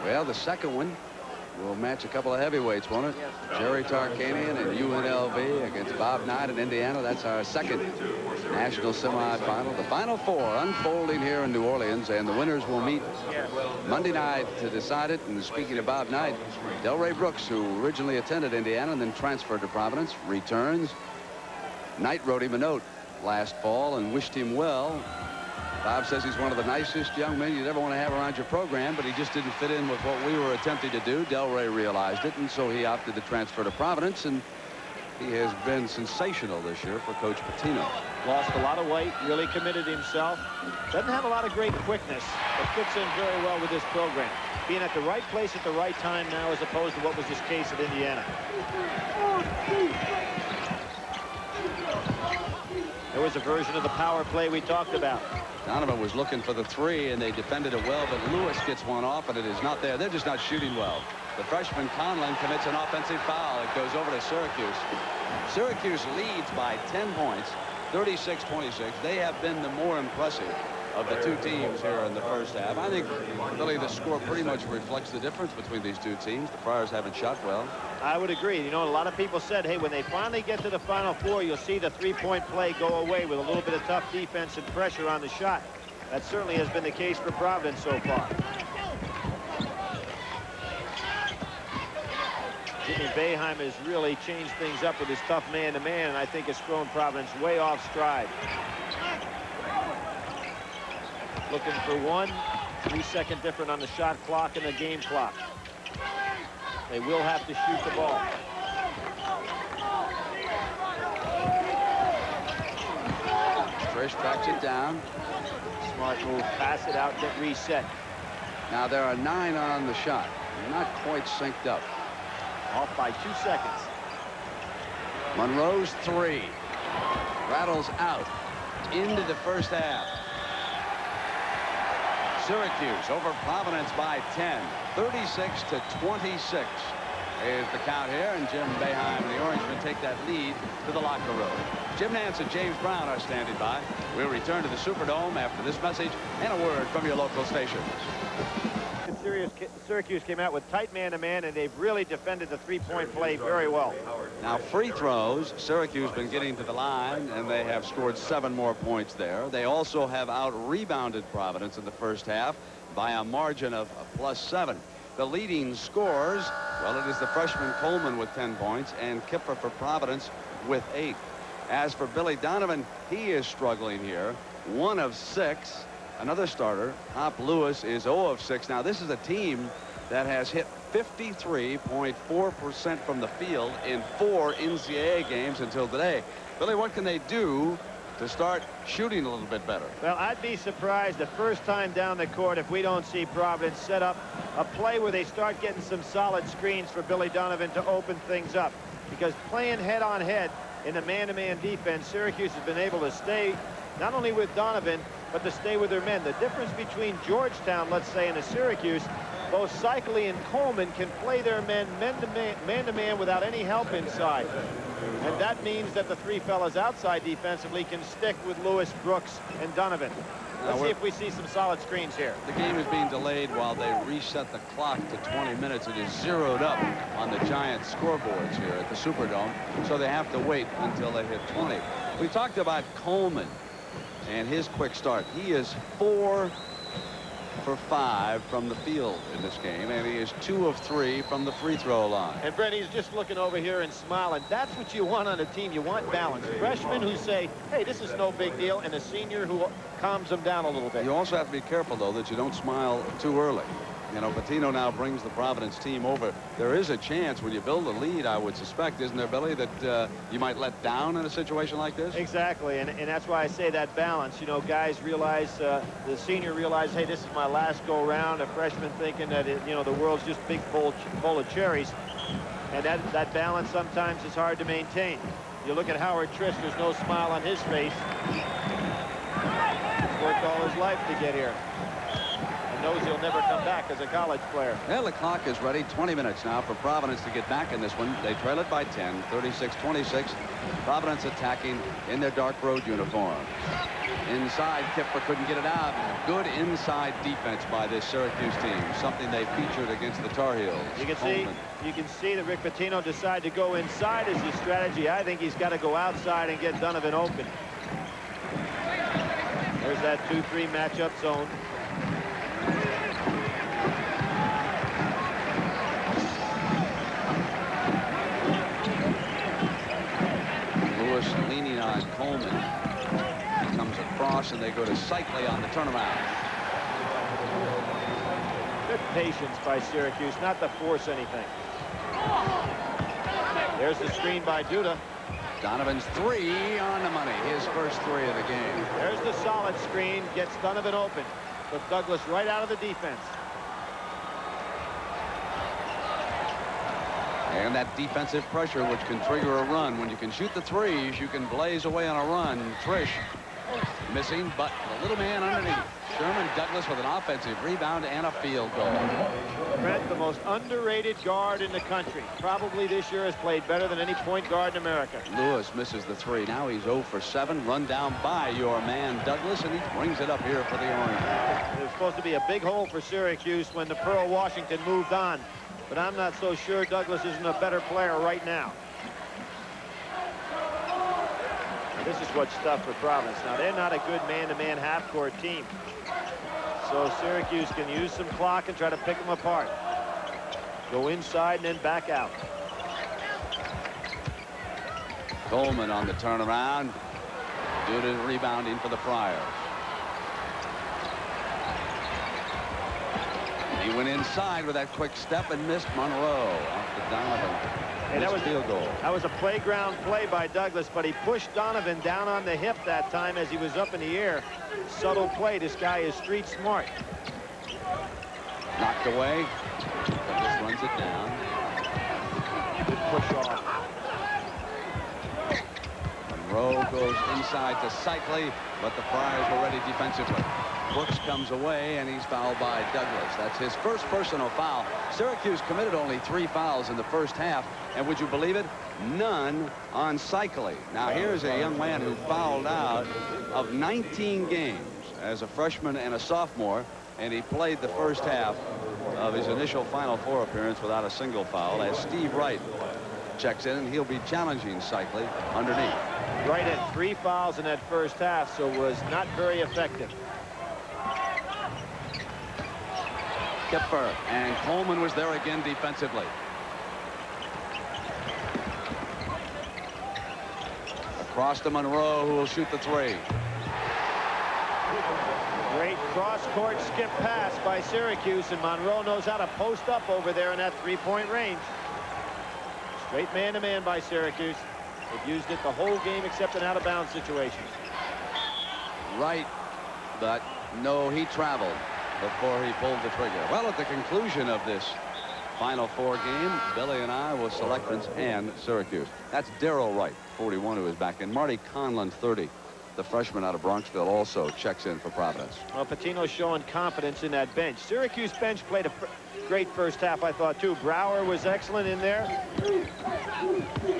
Well, the second one will match a couple of heavyweights, won't it? Yes. Jerry Tarkanian and UNLV against Bob Knight in Indiana. That's our second national semifinal. The Final Four unfolding here in New Orleans, and the winners will meet Monday night to decide it. And speaking of Bob Knight, Delray Brooks, who originally attended Indiana and then transferred to Providence, returns. Knight wrote him a note last fall and wished him well. Bob says he's one of the nicest young men you'd ever want to have around your program, but he just didn't fit in with what we were attempting to do. Delray realized it, and so he opted to transfer to Providence, and he has been sensational this year for Coach Pitino. Lost a lot of weight, really committed himself. Doesn't have a lot of great quickness, but fits in very well with this program. Being at the right place at the right time now, as opposed to what was his case at Indiana. There was a version of the power play we talked about. Donovan was looking for the three, and they defended it well, but Lewis gets one off, and it is not there. They're just not shooting well. The freshman Conlon commits an offensive foul. It goes over to Syracuse. Syracuse leads by 10 points, 36-26. They have been the more impressive of the two teams here in the first half. I think, Billy, the score pretty much reflects the difference between these two teams. The Friars haven't shot well. I would agree. You know, a lot of people said, hey, when they finally get to the Final Four, you'll see the three-point play go away with a little bit of tough defense and pressure on the shot. That certainly has been the case for Providence so far. Jimmy Boeheim has really changed things up with his tough man-to-man, and I think has thrown Providence way off stride. Looking for 1 3-second different on the shot clock and the game clock. They will have to shoot the ball. Trish tracks it down. Smart move, pass it out, get reset. Now there are 9 on the shot. They're not quite synced up. Off by 2 seconds. Monroe's 3. Rattles out into the first half. Syracuse over Providence by 10. 36-26 is the count here, and Jim Boeheim and the Orangemen take that lead to the locker room. Jim Nance and James Brown are standing by. We'll return to the Superdome after this message and a word from your local stations. Syracuse came out with tight man-to-man, and they've really defended the three-point play very well. Now, free throws, Syracuse been getting to the line, and they have scored 7 more points there. They also have out-rebounded Providence in the first half by a margin of +7. The leading scorers, well, it is the freshman Coleman with 10 points and Kipper for Providence with 8. As for Billy Donovan, he is struggling here. 1 of 6. Another starter, Hop Lewis, is 0 of 6. Now, this is a team that has hit 53.4% from the field in 4 NCAA games until today. Billy, what can they do to start shooting a little bit better? Well, I'd be surprised the first time down the court if we don't see Providence set up a play where they start getting some solid screens for Billy Donovan to open things up. Because playing head-on-head in the man-to-man defense, Syracuse has been able to stay not only with Donovan, but to stay with their men. The difference between Georgetown, let's say, and a Syracuse, both Cycli and Coleman can play their men man-to-man without any help inside. And that means that the 3 fellas outside defensively can stick with Lewis, Brooks, and Donovan. Let's see if we see some solid screens here. The game is being delayed while they reset the clock to 20 minutes. It is zeroed up on the giant scoreboards here at the Superdome, so they have to wait until they hit 20. We talked about Coleman and his quick start. He is 4 for 5 from the field in this game, and he is 2 of 3 from the free throw line. And Brent, he's just looking over here and smiling. That's what you want on a team. You want balance. Freshmen who say, hey, this is no big deal, and a senior who calms them down a little bit. You also have to be careful, though, that you don't smile too early. You know, Pitino now brings the Providence team over. There is a chance when you build a lead, I would suspect, isn't there, Billy, that you might let down in a situation like this? Exactly, and that's why I say that balance. You know, guys realize, the senior realize, hey, this is my last go-round. A freshman thinking that, you know, the world's just a big bowl of cherries. And that balance sometimes is hard to maintain. You look at Howard Triss, there's no smile on his face. He's worked all his life to get here. knows he'll never come back as a college player. Well, the clock is ready. 20 minutes now for Providence to get back in this one. They trail it by 10, 36-26. Providence attacking in their dark road uniform. Inside, Kipper couldn't get it out. Good inside defense by this Syracuse team, something they featured against the Tar Heels. You can see that Rick Pitino decided to go inside as his strategy. I think he's got to go outside and get Donovan open. There's that 2-3 matchup zone. Lewis leaning on Coleman. Comes across, and they go to Cycli on the turnaround. Good patience by Syracuse, not to force anything. There's the screen by Duda. Donovan's 3 on the money. His first 3 of the game. There's the solid screen, gets Donovan open. But Douglas right out of the defense. And that defensive pressure, which can trigger a run. When you can shoot the threes, you can blaze away on a run. Trish missing, but the little man underneath. Sherman Douglas with an offensive rebound and a field goal. Brett, the most underrated guard in the country. Probably this year has played better than any point guard in America. Lewis misses the 3. Now he's 0 for 7. Run down by your man Douglas, and he brings it up here for the Orange. It was supposed to be a big hole for Syracuse when the Pearl Washington moved on. But I'm not so sure Douglas isn't a better player right now. This is what's tough for Providence. Now, they're not a good man-to-man half-court team. So Syracuse can use some clock and try to pick them apart. Go inside and then back out. Coleman on the turnaround. Duda rebounding for the Friars. He went inside with that quick step and missed Monroe off the Donovan. And that was field goal. That was a playground play by Douglas, but he pushed Donovan down on the hip that time as he was up in the air. Subtle play. This guy is street smart. Knocked away. Douglas runs it down. Good push off. Monroe goes inside to Cycli, but the Friars were ready defensively. Brooks comes away, and he's fouled by Douglas. That's his first personal foul. Syracuse committed only 3 fouls in the first half, and would you believe it? None on Cycli. Now, here's a young man who fouled out of 19 games as a freshman and a sophomore, and he played the first half of his initial Final Four appearance without a single foul, as Steve Wright checks in, and he'll be challenging Cycli underneath. Wright had 3 fouls in that first half, so was not very effective. Kipper, and Coleman was there again defensively. Across to Monroe, who will shoot the 3. Great cross-court skip pass by Syracuse, and Monroe knows how to post up over there in that 3-point range. Straight man-to-man by Syracuse. They've used it the whole game except in out-of-bounds situations. Right, but no, he traveled before he pulled the trigger. Well, at the conclusion of this Final Four game, Billy and I will select Prince and Syracuse. That's Darrell Wright, 41, who is back in. Marty Conlon, 30. The freshman out of Bronxville also checks in for Providence. Well, Patino's showing confidence in that bench. Syracuse bench played a great first half, I thought, too. Brower was excellent in there.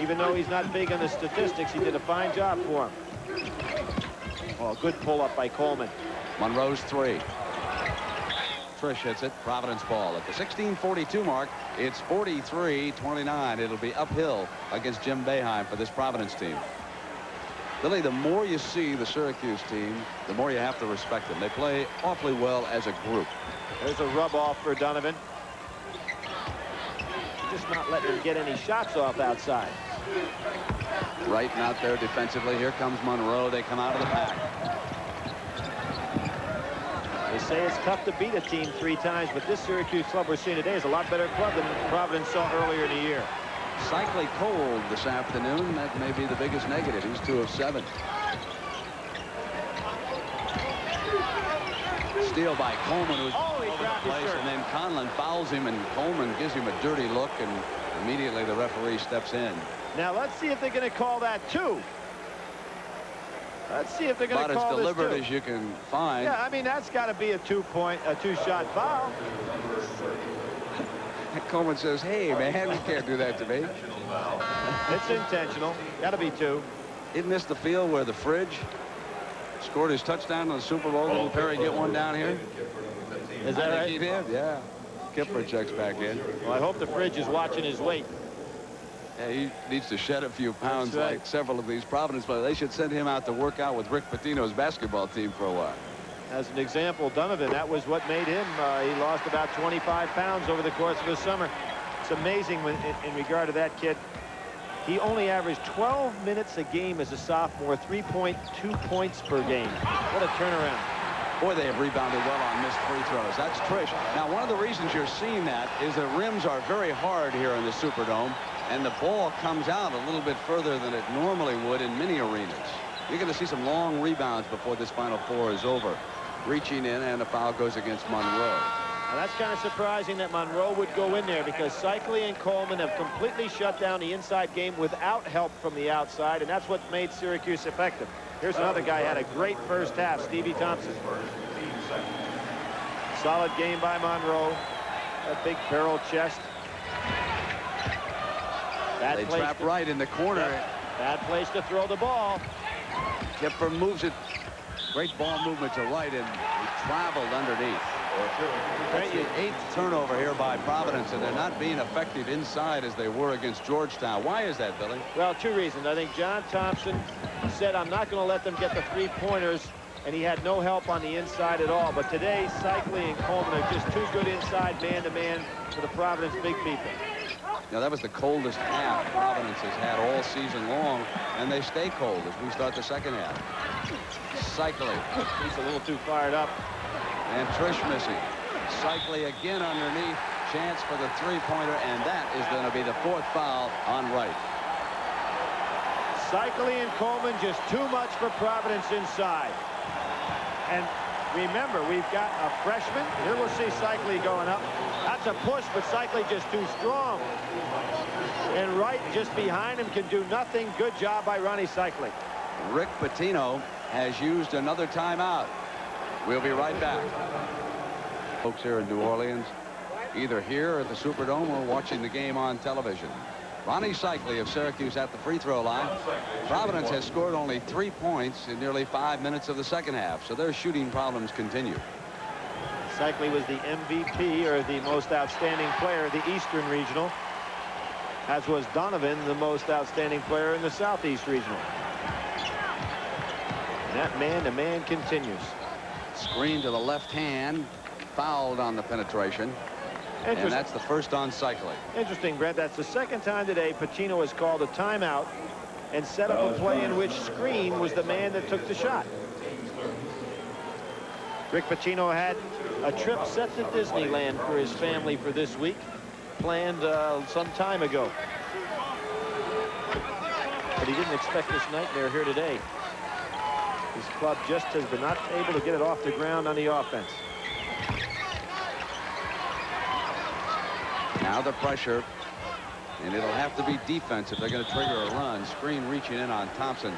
Even though he's not big on the statistics, he did a fine job for him. Oh, good pull-up by Coleman. Monroe's 3. Trish hits it. Providence ball at the 16:42 mark. It's 43-29. It'll be uphill against Jim Boeheim for this Providence team. Billy, the more you see the Syracuse team, the more you have to respect them. They play awfully well as a group. There's a rub off for Donovan. Just not letting him get any shots off outside. Right out there defensively. Here comes Monroe. They come out of the pack. They say it's tough to beat a team 3 times, but this Syracuse club we're seeing today is a lot better club than Providence saw earlier in the year. Cycli cold this afternoon. That may be the biggest negative. He's 2 of 7. Steal by Coleman, who's he over dropped the his place, shirt. and then Conlon fouls him, and Coleman gives him a dirty look, and immediately the referee steps in. Now let's see if they're going to call that 2. Let's see if they're going to about call as this deliberate two. as you can find. Yeah, I mean, that's got to be a two-shot foul. Coleman says, hey, man, you can't do that to me. It's intentional. Got to be two. Isn't this the field where the Fridge scored his touchdown in the Super Bowl? Didn't Perry get one down here? Is that right? He did, yeah. Kipper checks back in. Well, I hope the Fridge is watching his weight. Yeah, he needs to shed a few pounds like several of these Providence players. They should send him out to work out with Rick Pitino's basketball team for a while. As an example, Donovan, that was what made him. He lost about 25 pounds over the course of the summer. It's amazing when, in regard to that kid. He only averaged 12 minutes a game as a sophomore, 3.2 points per game. What a turnaround. Boy, they have rebounded well on missed free throws. That's Trish. Now, one of the reasons you're seeing that is the rims are very hard here in the Superdome, and the ball comes out a little bit further than it normally would in many arenas. You're going to see some long rebounds before this Final Four is over. Reaching in, and a foul goes against Monroe. Now that's kind of surprising that Monroe would go in there, because Cycli and Coleman have completely shut down the inside game without help from the outside, and that's what made Syracuse effective. Here's another guy who had a great first half, Stevie Thompson. Solid game by Monroe. A big barrel chest. They trap right in the corner. Bad place to throw the ball. Kipper moves it. Great ball movement to right, and he traveled underneath. That's the 8th turnover here by Providence, and they're not being effective inside as they were against Georgetown. Why is that, Billy? Well, two reasons. I think John Thompson said, I'm not going to let them get the three-pointers, and he had no help on the inside at all. But today, Cycli and Coleman are just too good inside man-to-man for the Providence big people. Now, that was the coldest half Providence has had all season long, and they stay cold as we start the second half. Cycli. He's a little too fired up. And Trish missing. Cycli again underneath. Chance for the three-pointer, and that is going to be the 4th foul on Wright. Cycli and Coleman just too much for Providence inside. And remember, we've got a freshman. Here we'll see Cycli going up. That's a push, but Cycli just too strong. And Wright just behind him can do nothing. Good job by Ronnie Cycli. Rick Pitino has used another timeout. We'll be right back. Folks here in New Orleans, either here at the Superdome or watching the game on television. Ronnie Cycli of Syracuse at the free throw line. Providence has scored only 3 points in nearly 5 minutes of the second half, so their shooting problems continue. Cycli was the MVP, or the most outstanding player, of the Eastern Regional, as was Donovan, the most outstanding player in the Southeast Regional. And that man-to-man continues. Screen to the left hand, fouled on the penetration, and that's the first on Cycli. Interesting, Brent. That's the second time today Pitino has called a timeout and set up a play in which Screen was the man that took the shot. Rick Pitino had a trip set to Disneyland for his family for this week, planned some time ago. But he didn't expect this nightmare here today. His club just has been not able to get it off the ground on the offense. Now the pressure, and it'll have to be defense if they're going to trigger a run. Screen reaching in on Thompson,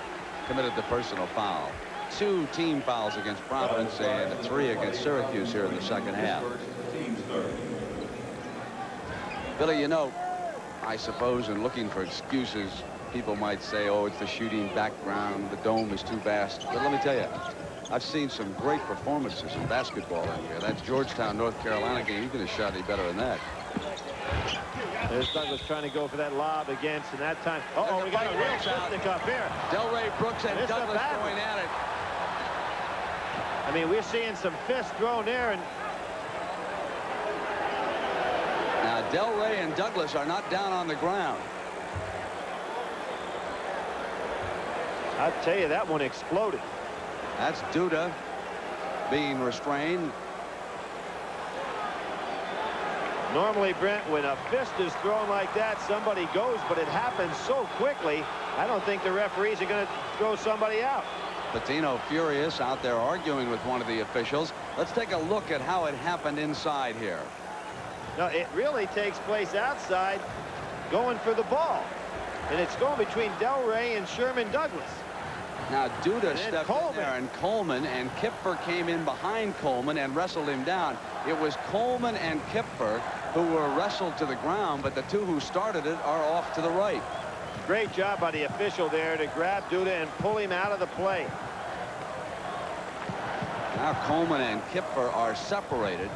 committed the personal foul. 2 team fouls against Providence and 3 against Syracuse here in the second half. Billy, you know, I suppose in looking for excuses, people might say, oh, it's the shooting background, the dome is too vast. But let me tell you, I've seen some great performances in basketball in here. That Georgetown, North Carolina game, you could have shot any better than that. There's Douglas trying to go for that lob against, and that time, uh-oh, we got a real stick up here. Delray Brooks and Douglas going at it. I mean, we're seeing some fists thrown there, and now Delray and Douglas are not down on the ground. I tell you, that one exploded. That's Duda being restrained. Normally, Brent, when a fist is thrown like that, somebody goes, but it happens so quickly, I don't think the referees are going to throw somebody out. Pitino furious out there arguing with one of the officials. Let's take a look at how it happened inside here. No, it really takes place outside, going for the ball. And it's going between Delray and Sherman Douglas. Now Duda stepped in there, and Coleman and Kipfer came in behind Coleman and wrestled him down. It was Coleman and Kipfer who were wrestled to the ground, but the two who started it are off to the right. Great job by the official there to grab Duda and pull him out of the play. Now Coleman and Kipfer are separated.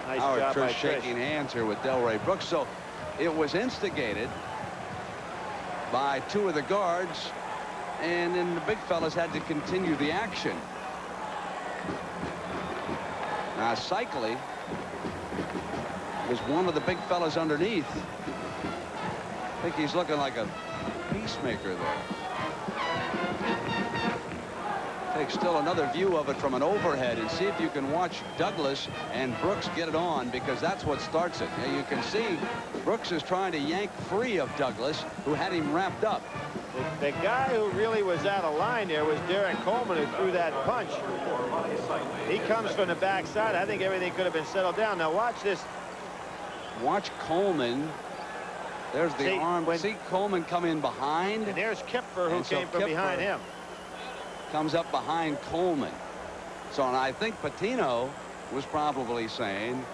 Nice Howard job by Trish shaking hands here with Delray Brooks. So it was instigated by two of the guards, and then the big fellas had to continue the action. Now Cycli was one of the big fellas underneath. I think he's looking like a peacemaker there. Take still another view of it from an overhead and see if you can watch Douglas and Brooks get it on, because that's what starts it. Now you can see Brooks is trying to yank free of Douglas, who had him wrapped up. The guy who really was out of line there was Derek Coleman, who threw that punch. He comes from the backside. I think everything could have been settled down. Now watch this. Watch Coleman. There's the arm. See Coleman come in behind. And there's Kipfer, who came from behind him. Comes up behind Coleman. So and I think Patino was probably saying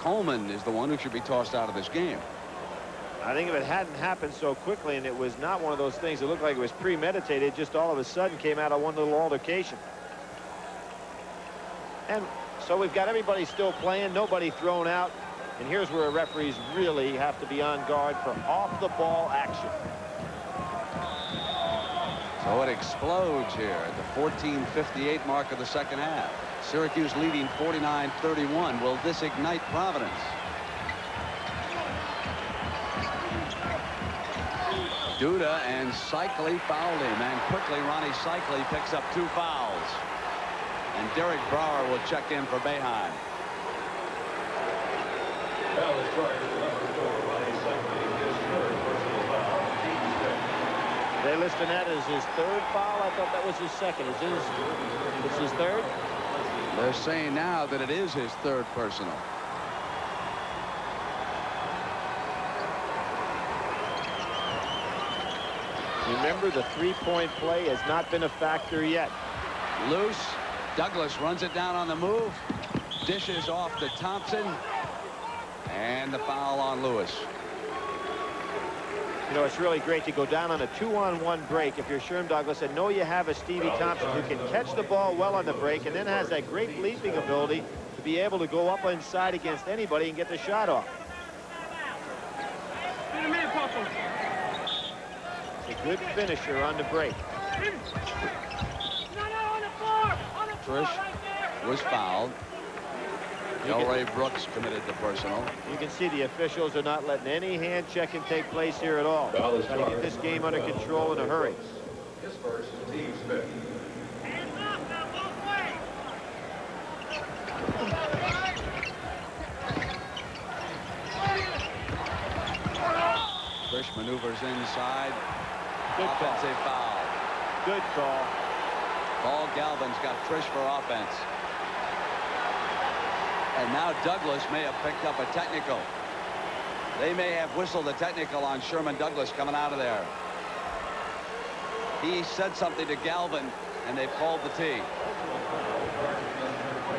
Coleman is the one who should be tossed out of this game. I think if it hadn't happened so quickly, and it was not one of those things that looked like it was premeditated, just all of a sudden came out of one little altercation. And so we've got everybody still playing, nobody thrown out. And here's where referees really have to be on guard for off-the-ball action. So it explodes here at the 14:58 mark of the second half. Syracuse leading 49-31. Will this ignite Providence? Duda and Cycli fouled him, and quickly Ronnie Cycli picks up 2 fouls. And Derek Brower will check in for Boeheim. Foul is charged with number 4, Ronnie Cycli, his third personal foul. They listed that as his third foul. I thought that was his second. It's his third? They're saying now that it is his third personal. Remember, the three-point play has not been a factor yet. Loose. Douglas runs it down on the move. Dishes off to Thompson. And the foul on Lewis. You know, it's really great to go down on a 2-on-1 break if you're Sherm Douglas and know you have a Stevie Thompson who can catch the ball well on the break and then has that great leaping ability to be able to go up inside against anybody and get the shot off. It's a good finisher on the break. Trish was fouled. Delray Brooks committed the personal. You can see the officials are not letting any hand checking take place here at all. Trying to get this game under control in a hurry. His first, Steve Smith. Trish maneuvers inside. Good Offensive foul. Good call. Paul Galvin's got Trish for offense. And now Douglas may have picked up a technical. They may have whistled a technical on Sherman Douglas coming out of there. He said something to Galvin, and they called the tee.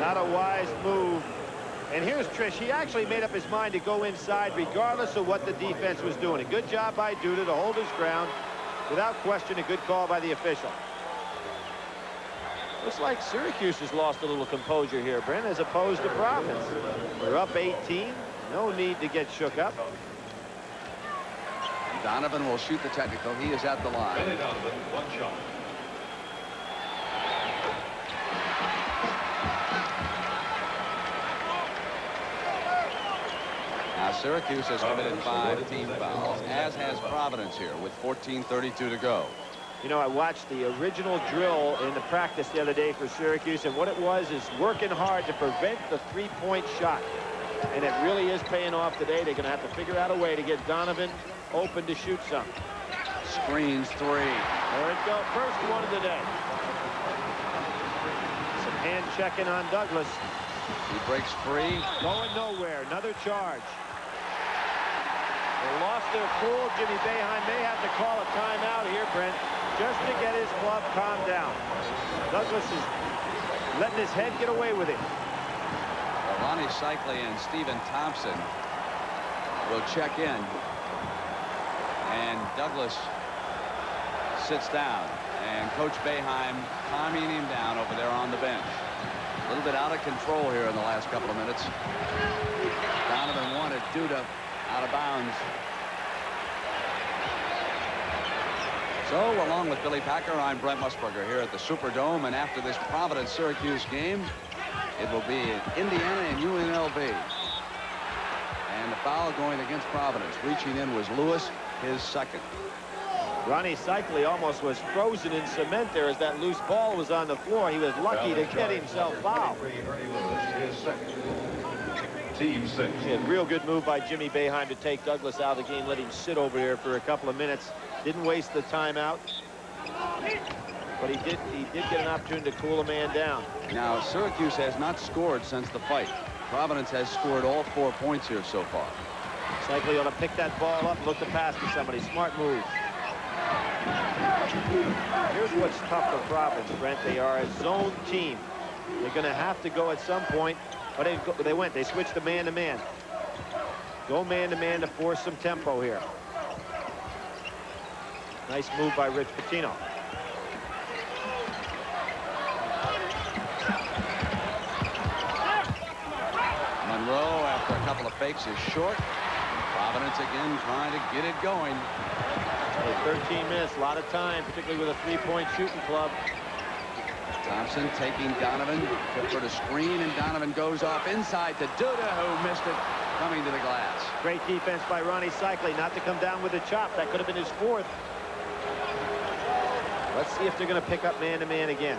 Not a wise move. And here's Trish. He actually made up his mind to go inside regardless of what the defense was doing. A good job by Duda to hold his ground. Without question, a good call by the official. Looks like Syracuse has lost a little composure here, Brent, as opposed to Providence. They're up 18. No need to get shook up. Donovan will shoot the technical. He is at the line. Billy Donovan, 1 shot. Now Syracuse has committed 5 team fouls, as has Providence here with 14:32 to go. You know, I watched the original drill in the practice the other day for Syracuse, and what it was is working hard to prevent the three-point shot. And it really is paying off today. They're going to have to figure out a way to get Donovan open to shoot some. Screens 3. There it goes. First one of the day. Some hand checking on Douglas. He breaks free. Going nowhere. Another charge. They lost their cool. Jimmy Boeheim may have to call a timeout here, Brent, just to get his club calmed down. Douglas is letting his head get away with it. Well, Ronnie Cycli and Stephen Thompson will check in. And Douglas sits down. And Coach Boeheim calming him down over there on the bench. A little bit out of control here in the last couple of minutes. Donovan wanted Duda out of bounds. So, along with Billy Packer, I'm Brent Musburger here at the Superdome. And after this Providence-Syracuse game, it will be in Indiana and UNLV. And the foul going against Providence. Reaching in was Lewis, his second. Ronnie Cycli almost was frozen in cement there as that loose ball was on the floor. He was lucky to get himself fouled. Team 6. Yeah, real good move by Jimmy Boeheim to take Douglas out of the game, let him sit over there for a couple of minutes. Didn't waste the timeout, but he did get an opportunity to cool a man down. Now, Syracuse has not scored since the fight. Providence has scored all 4 points here so far. Cycli ought to pick that ball up and look to pass to somebody. Smart move. Here's what's tough for Providence, Brent. They are a zone team. They're going to have to go at some point. But they switched to man-to-man. Go man-to-man to force some tempo here. Nice move by Rich Pitino. Monroe, after a couple of fakes, is short. Providence again trying to get it going. 13 minutes, a lot of time, particularly with a three-point shooting club. Thompson taking Donovan for the screen, and Donovan goes off inside to Duda, who missed it, coming to the glass. Great defense by Ronnie Cycli, not to come down with a chop. That could have been his fourth. Let's see if they're going to pick up man-to-man again.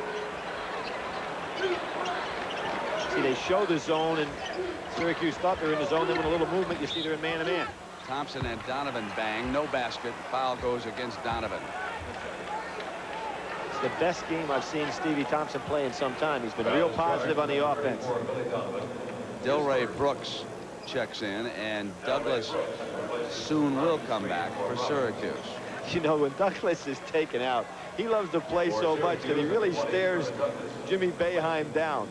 See, they show the zone, and Syracuse thought they were in the zone. Then with a little movement, you see they're in man-to-man. Thompson and Donovan bang, no basket. Foul goes against Donovan. It's the best game I've seen Stevie Thompson play in some time. He's been real positive on the offense. Delray Brooks checks in, and Douglas soon will come back for Syracuse. You know, when Douglas is taken out, he loves to play so much that he really stares Jimmy Boeheim down.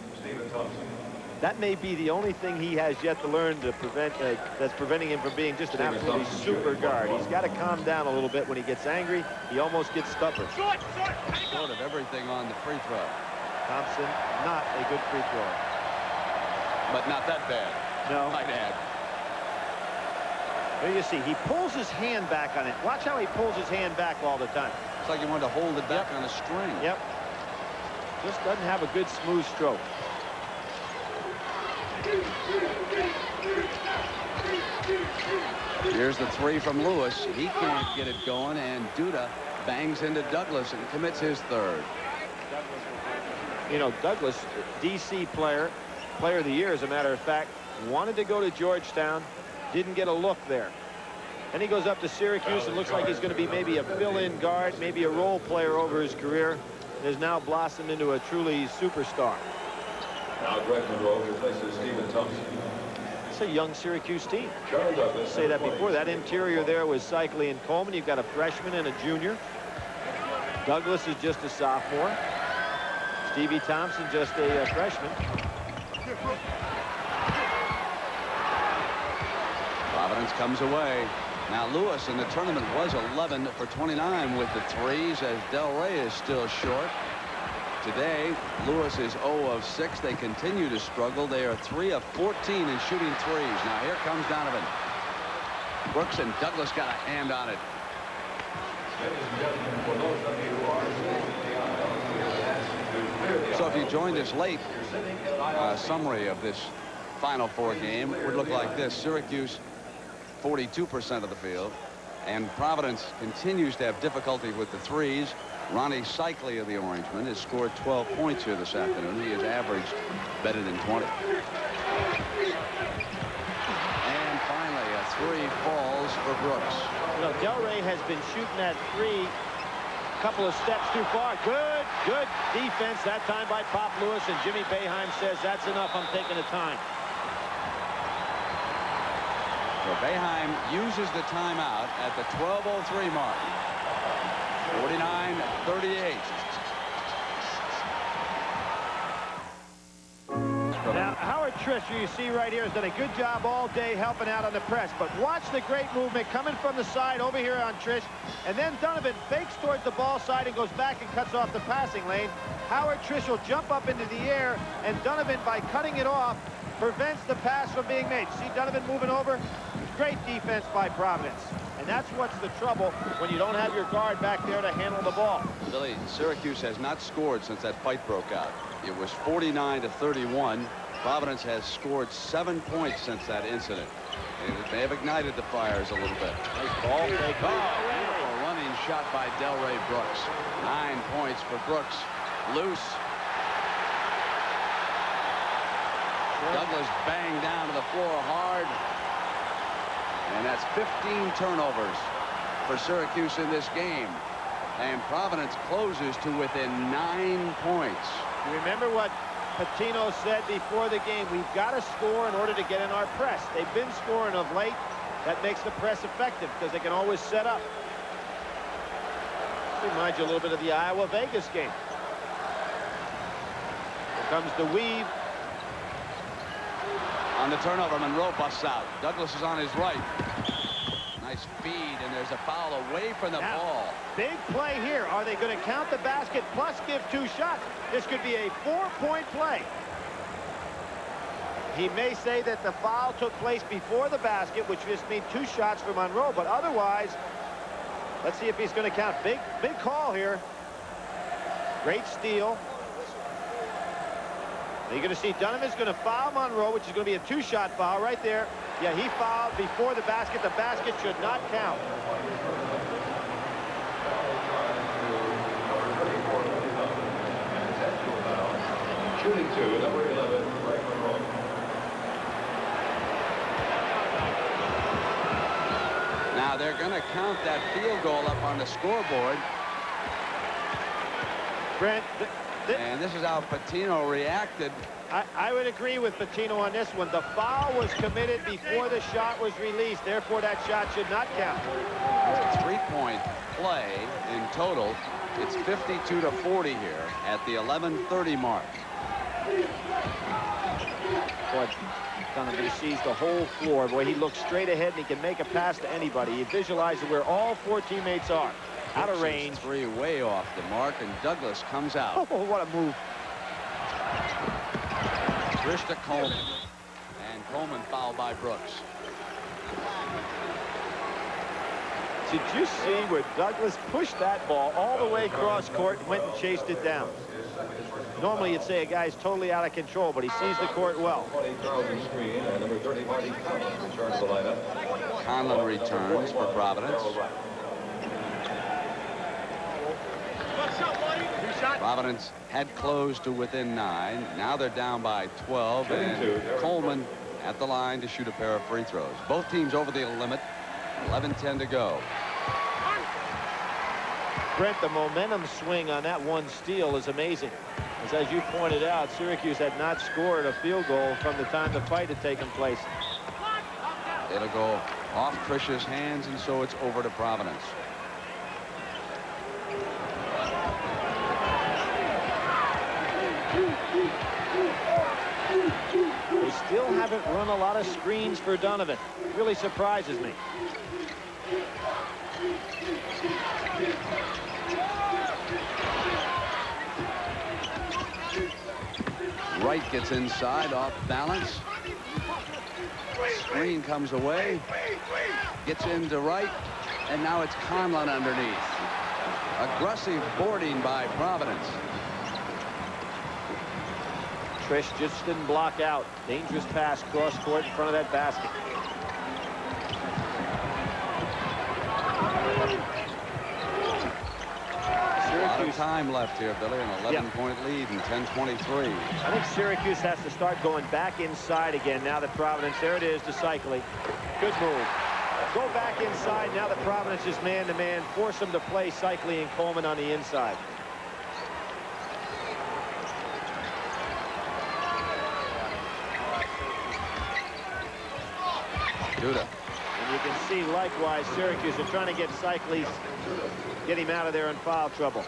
That may be the only thing he has yet to learn to prevent that's preventing him from being just an absolutely super guard. He's got to calm down a little bit when he gets angry. He almost gets stubborn. Sort of everything on the free throw. Thompson, not a good free throw. But not that bad. No. Might add. There you see, he pulls his hand back on it. Watch how he pulls his hand back all the time. It's like he wanted to hold it back on a string. Yep. Just doesn't have a good smooth stroke. Here's the three from Lewis. He can't get it going, and Duda bangs into Douglas and commits his third. You know, Douglas, DC player of the year, as a matter of fact, wanted to go to Georgetown, didn't get a look there. Then he goes up to Syracuse and looks like he's going to be maybe a fill-in guard, maybe a role player over his career, and has now blossomed into a truly superstar. Now Greg Monroe replaces Stephen Thompson. It's a young Syracuse team. I'll say that before. That interior there was Cycli and Coleman. You've got a freshman and a junior. Douglas is just a sophomore. Stevie Thompson just a freshman. Providence comes away. Now Lewis in the tournament was 11 for 29 with the threes, as Delray is still short. Today, Lewis is 0 of 6. They continue to struggle. They are 3 of 14 in shooting threes. Now here comes Donovan. Brooks and Douglas got a hand on it. So if you joined us late, a summary of this Final Four game would look like this. Syracuse 42% of the field, and Providence continues to have difficulty with the threes. Ronnie Cycli of the Orangemen has scored 12 points here this afternoon. He has averaged better than 20. And finally, a three falls for Brooks. You know, Delray has been shooting that three a couple of steps too far. Good defense that time by Pop Lewis, and Jimmy Boeheim says that's enough. I'm taking the time. So Boeheim uses the timeout at the 12:03 mark. 49-38. Now, Howard Trish, who you see right here, has done a good job all day helping out on the press. But watch the great movement coming from the side over here on Trish. And then Donovan fakes towards the ball side and goes back and cuts off the passing lane. Howard Trish will jump up into the air, and Donovan, by cutting it off, prevents the pass from being made. See Donovan moving over? Great defense by Providence. And that's what's the trouble when you don't have your guard back there to handle the ball. Billy, Syracuse has not scored since that fight broke out. It was 49-31. Providence has scored 7 points since that incident. They have ignited the fires a little bit. Nice ball fake. Beautiful running shot by Delray Brooks. 9 points for Brooks. Loose. Douglas banged down to the floor hard. And that's 15 turnovers for Syracuse in this game. And Providence closes to within 9 points. You remember what Patino said before the game? We've got to score in order to get in our press. They've been scoring of late. That makes the press effective because they can always set up. Reminds you a little bit of the Iowa-Vegas game. Here comes the weave. On the turnover, Monroe busts out. Douglas is on his right. Nice feed, and there's a foul away from the ball. Big play here. Are they going to count the basket plus give 2 shots? This could be a 4-point play. He may say that the foul took place before the basket, which just means 2 shots for Monroe, but otherwise, let's see if he's going to count. Big call here. Great steal. You're going to see Donovan's going to foul Monroe, which is going to be a 2-shot foul right there. Yeah, he fouled before the basket. The basket should not count. Shooting 2, number 11, Frank Monroe. Now they're going to count that field goal up on the scoreboard. Brent, and this is how Patino reacted. I would agree with Patino on this one. The foul was committed before the shot was released. Therefore, that shot should not count. It's a 3-point play in total. It's 52-40 here at the 11:30 mark. Boy, Donovan sees the whole floor. Boy, he looks straight ahead and he can make a pass to anybody. He visualizes where all 4 teammates are. Out of range. 3 way off the mark, and Douglas comes out. Oh, what a move. Trish to Coleman. And Coleman fouled by Brooks. Did you see where Douglas pushed that ball all the way across court and went and chased it down? Normally you'd say a guy's totally out of control, but he sees the court well. Conlon returns for Providence. Providence had closed to within 9. Now they're down by 12, and Coleman at the line to shoot a pair of free throws. Both teams over the limit. 11:10 to go. Brent, the momentum swing on that one steal is amazing. As you pointed out, Syracuse had not scored a field goal from the time the fight had taken place. It'll go off Trish's hands, and so it's over to Providence. They still haven't run a lot of screens for Donovan. It really surprises me. Wright gets inside off balance. Screen comes away. Gets into Wright. And now it's Conlon underneath. Aggressive boarding by Providence. Trish just didn't block out. Dangerous pass cross court in front of that basket. A lot of time left here, Billy. An 11-point lead and 10:23. I think Syracuse has to start going back inside again now that Providence, there it is, to Cycling. Good move. Go back inside now that Providence is man-to-man. Force them to play Cycling and Coleman on the inside. Duda can see likewise Syracuse are trying to get Cycles, get him out of there in foul trouble.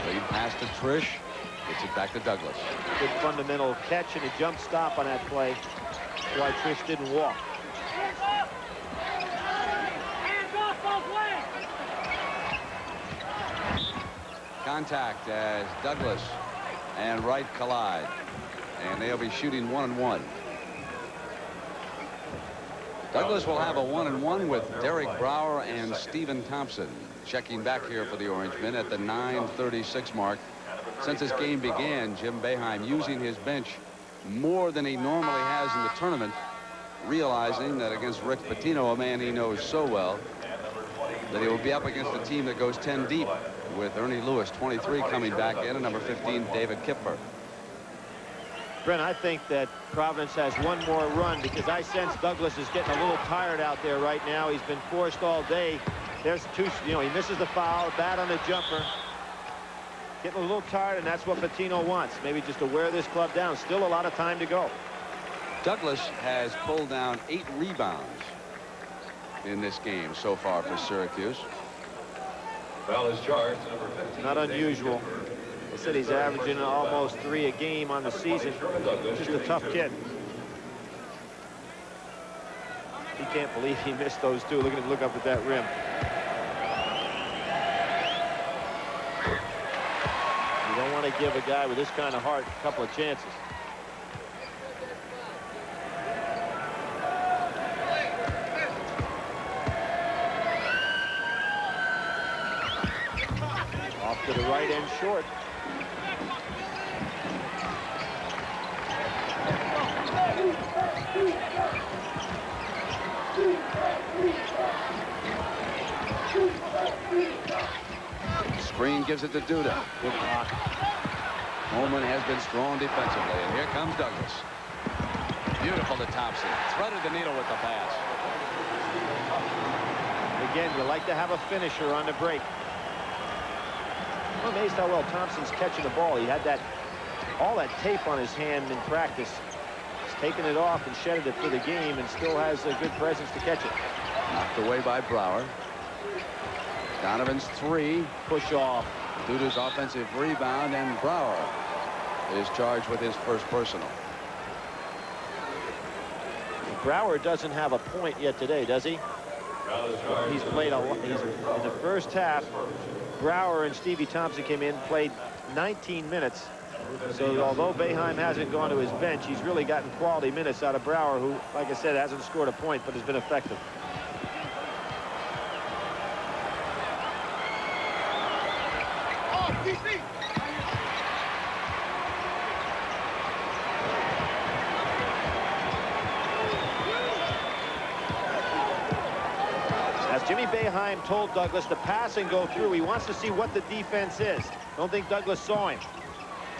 Lead pass to Trish. Gets it back to Douglas. Good fundamental catch and a jump stop on that play. That's why Trish didn't walk. Contact as Douglas and Wright collide. And they'll be shooting 1-1. Douglas will have a 1-1 with Derek Brower and Stephen Thompson. Checking back here for the Orangemen at the 9:36 mark. Since this game began, Jim Boeheim using his bench more than he normally has in the tournament, realizing that against Rick Pitino, a man he knows so well, that he will be up against a team that goes 10 deep, with Ernie Lewis, 23, coming back in, and number 15, David Kipper. Brent, I think that Providence has one more run because I sense Douglas is getting a little tired out there right now. He's been forced all day. There's two, he misses the foul, bad on the jumper. Getting a little tired, and that's what Pitino wants. Maybe just to wear this club down. Still a lot of time to go. Douglas has pulled down 8 rebounds in this game so far for Syracuse. Foul is charged, number 15. Not unusual. I said he's averaging almost 3 a game on the season. Just a tough kid. He can't believe he missed those two. Look at him look up at that rim. You don't want to give a guy with this kind of heart a couple of chances. Off to the right end short. Screen gives it to Duda. Good block. Holman has been strong defensively, and here comes Douglas. Beautiful to Thompson. Threaded the needle with the pass. Again, you like to have a finisher on the break. I'm amazed how well Thompson's catching the ball. He had all that tape on his hand in practice. He's taken it off and shedded it for the game and still has a good presence to catch it. Knocked away by Brower. Donovan's 3. Push off. Duda's offensive rebound, and Brower is charged with his first personal. Brower doesn't have a point yet today, does he? He's played in the first half. Brower and Stevie Thompson came in, played 19 minutes. So although Boeheim hasn't gone to his bench, he's really gotten quality minutes out of Brower, who, like I said, hasn't scored a point but has been effective. As Jimmy Boeheim told Douglas to pass and go through, he wants to see what the defense is. Don't think Douglas saw him.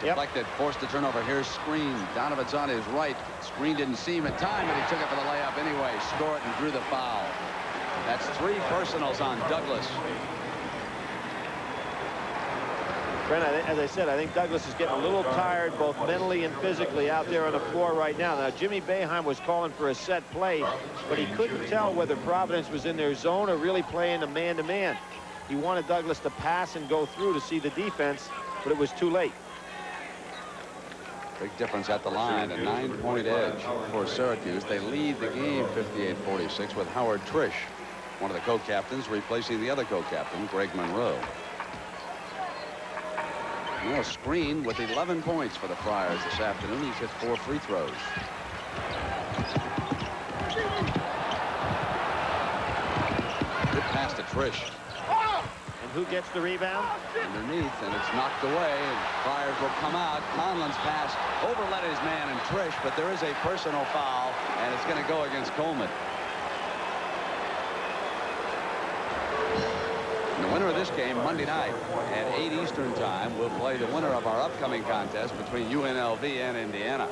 Deflected, forced the turnover. Here's Screen. Donovan's on his right. Screen didn't see him in time, but he took it for the layup anyway. Scored and drew the foul. That's 3 personals on Douglas. Brent, as I said, I think Douglas is getting a little tired both mentally and physically out there on the floor right now. Now, Jimmy Boeheim was calling for a set play, but he couldn't tell whether Providence was in their zone or really playing a man-to-man. He wanted Douglas to pass and go through to see the defense, but it was too late. Big difference at the line, a 9-point edge for Syracuse. They lead the game 58-46 with Howard Trish, one of the co-captains, replacing the other co-captain, Greg Monroe. Now Screen with 11 points for the Friars this afternoon. He's hit 4 free throws. Good pass to Trish. And who gets the rebound? Underneath, and it's knocked away, and Friars will come out. Conlon's pass overlet his man and Trish, but there is a personal foul, and it's going to go against Coleman. And the winner of this game Monday night at 8 Eastern time will play the winner of our upcoming contest between UNLV and Indiana.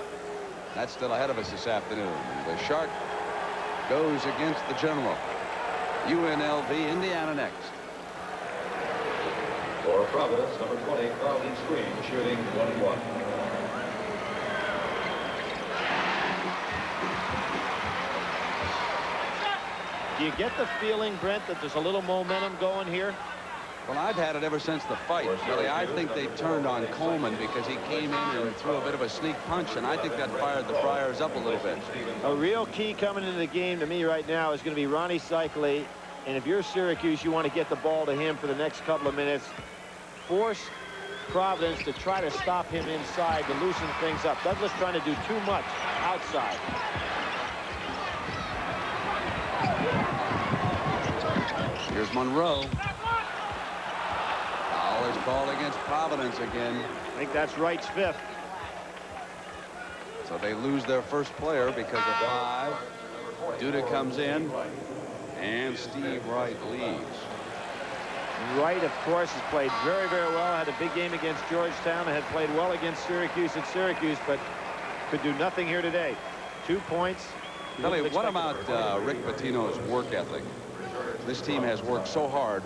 That's still ahead of us this afternoon. The Shark goes against the General. UNLV, Indiana next. For Providence, number 20, Carlton Screen, shooting 1-1. Do you get the feeling, Brent, that there's a little momentum going here? Well, I've had it ever since the fight, Billy. I think they turned on Coleman because he came in and threw a bit of a sneak punch, and I think that fired the Friars up a little bit. A real key coming into the game to me right now is going to be Ronnie Cycli. And if you're Syracuse, you want to get the ball to him for the next couple of minutes. Force Providence to try to stop him inside to loosen things up. Douglas trying to do too much outside. Here's Monroe. Foul is called against Providence again. I think that's Wright's 5th. So they lose their first player because of 5. Duda comes in, and Steve Wright leaves. Wright, of course, has played very, very well. Had a big game against Georgetown and had played well against Syracuse at Syracuse, but could do nothing here today. 2 points. Billy, what about Rick Pitino's work ethic? This team has worked so hard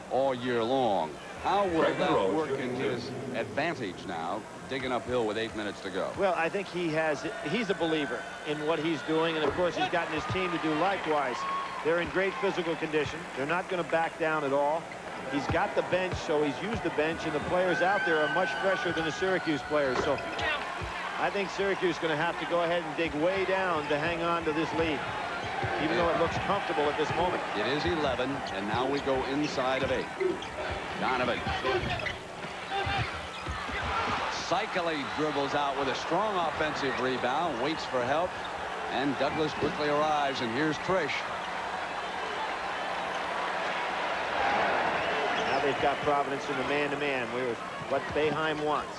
all year long. How will that work in his advantage now, digging uphill with 8 minutes to go? Well, I think he's a believer in what he's doing, and of course he's gotten his team to do likewise. They're in great physical condition. They're not going to back down at all. He's got the bench, so he's used the bench, and the players out there are much fresher than the Syracuse players. So I think Syracuse is going to have to go ahead and dig way down to hang on to this lead, even though it looks comfortable at this moment. It is 11, and now we go inside of 8. Donovan. Cycli dribbles out with a strong offensive rebound, waits for help, and Douglas quickly arrives, and here's Trish. Now they've got Providence in the man-to-man, what Boeheim wants.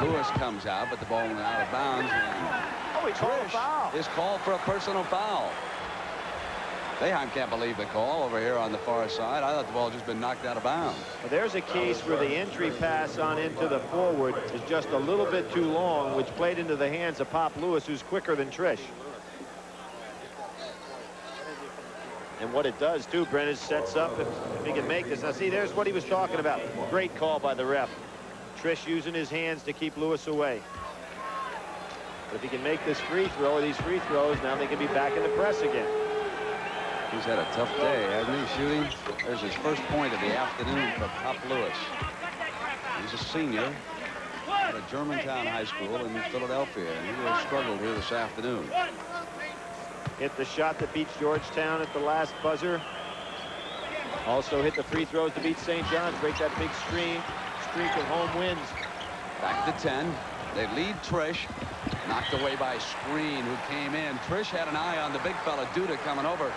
Lewis comes out, but the ball went out of bounds. Oh, he called a foul. Is called for a personal foul. Boeheim can't believe the call over here on the far side. I thought the ball had just been knocked out of bounds. Well, there's a case where the entry pass on into the forward is just a little bit too long, which played into the hands of Pop Lewis, who's quicker than Trish. And what it does, too, Brent, is sets up if he can make this. Now, see, there's what he was talking about. Great call by the ref. Trish using his hands to keep Lewis away. But if he can make this free throw, or these free throws, now they can be back in the press again. He's had a tough day, hasn't he, shooting? There's his first point of the afternoon for Pop Lewis. He's a senior at a Germantown High School in Philadelphia, and he really struggled here this afternoon. Hit the shot that beats Georgetown at the last buzzer. Also hit the free throws to beat St. John's, break that big streak of home wins. Back to 10. They lead Trish. Knocked away by Screen, who came in. Trish had an eye on the big fella, Duda, coming over.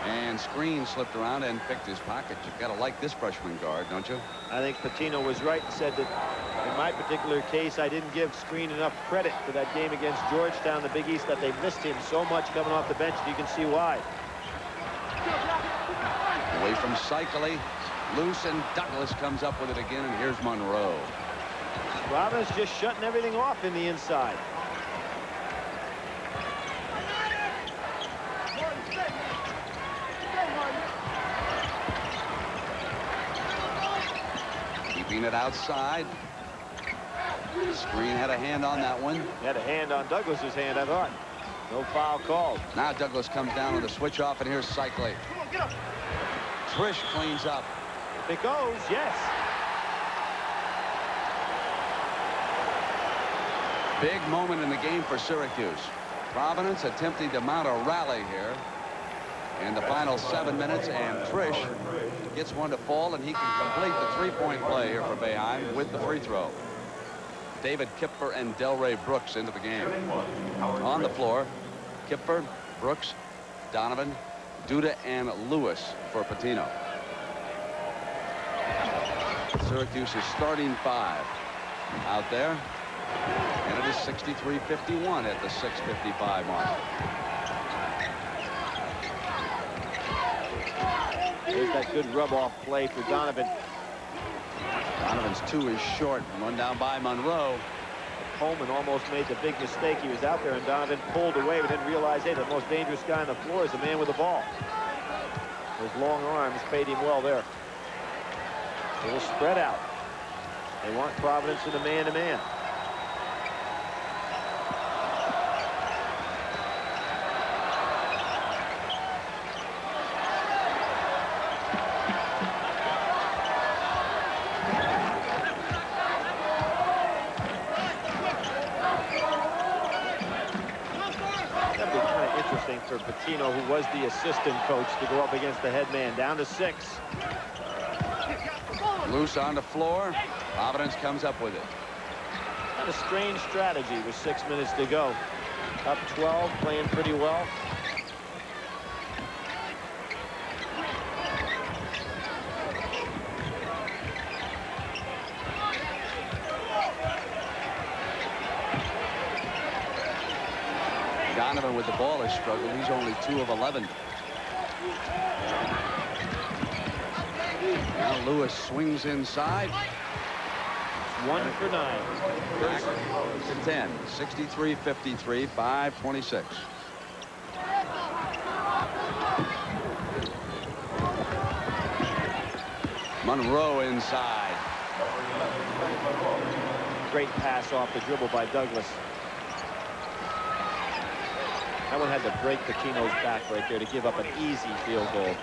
And Screen slipped around and picked his pocket. You've got to like this freshman guard, don't you? I think Pitino was right and said that in my particular case, I didn't give Screen enough credit for that game against Georgetown, the Big East, that they missed him so much coming off the bench. You can see why. Away from Cycli. Loose, and Douglas comes up with it again, and here's Monroe. Providence just shutting everything off in the inside. Keeping it outside. Screen had a hand on that one. He had a hand on Douglas's hand, I thought. No foul called. Now Douglas comes down with a switch off, and here's Cycli. Trish cleans up. It goes, yes. Big moment in the game for Syracuse. Providence attempting to mount a rally here in the final 7 minutes, and Trish gets one to fall, and he can complete the three-point play here for Boeheim with the free throw. David Kipfer and Delray Brooks into the game. On the floor, Kipfer, Brooks, Donovan, Duda, and Lewis for Pitino. Syracuse's starting 5 out there, and it is 63-51 at the 6:55 mark. There's that good rub-off play for Donovan. Donovan's 2 is short, run down by Monroe. Coleman almost made the big mistake. He was out there, and Donovan pulled away, but didn't realize, hey, the most dangerous guy on the floor is the man with the ball. Those long arms paid him well there. A little spread out. They want Providence in the man-to-man. Ripatino, who was the assistant coach, to go up against the head man. Down to 6. Loose on the floor. Providence comes up with it. Kind of strange strategy with 6 minutes to go. Up 12, playing pretty well. Donovan with the ball has struggled. He's only 2 of 11. Now Lewis swings inside. 1 for 9. Back to 10. 63-53. 5:26. Monroe inside. Great pass off the dribble by Douglas. That one had to break Patino's back right there to give up an easy field goal.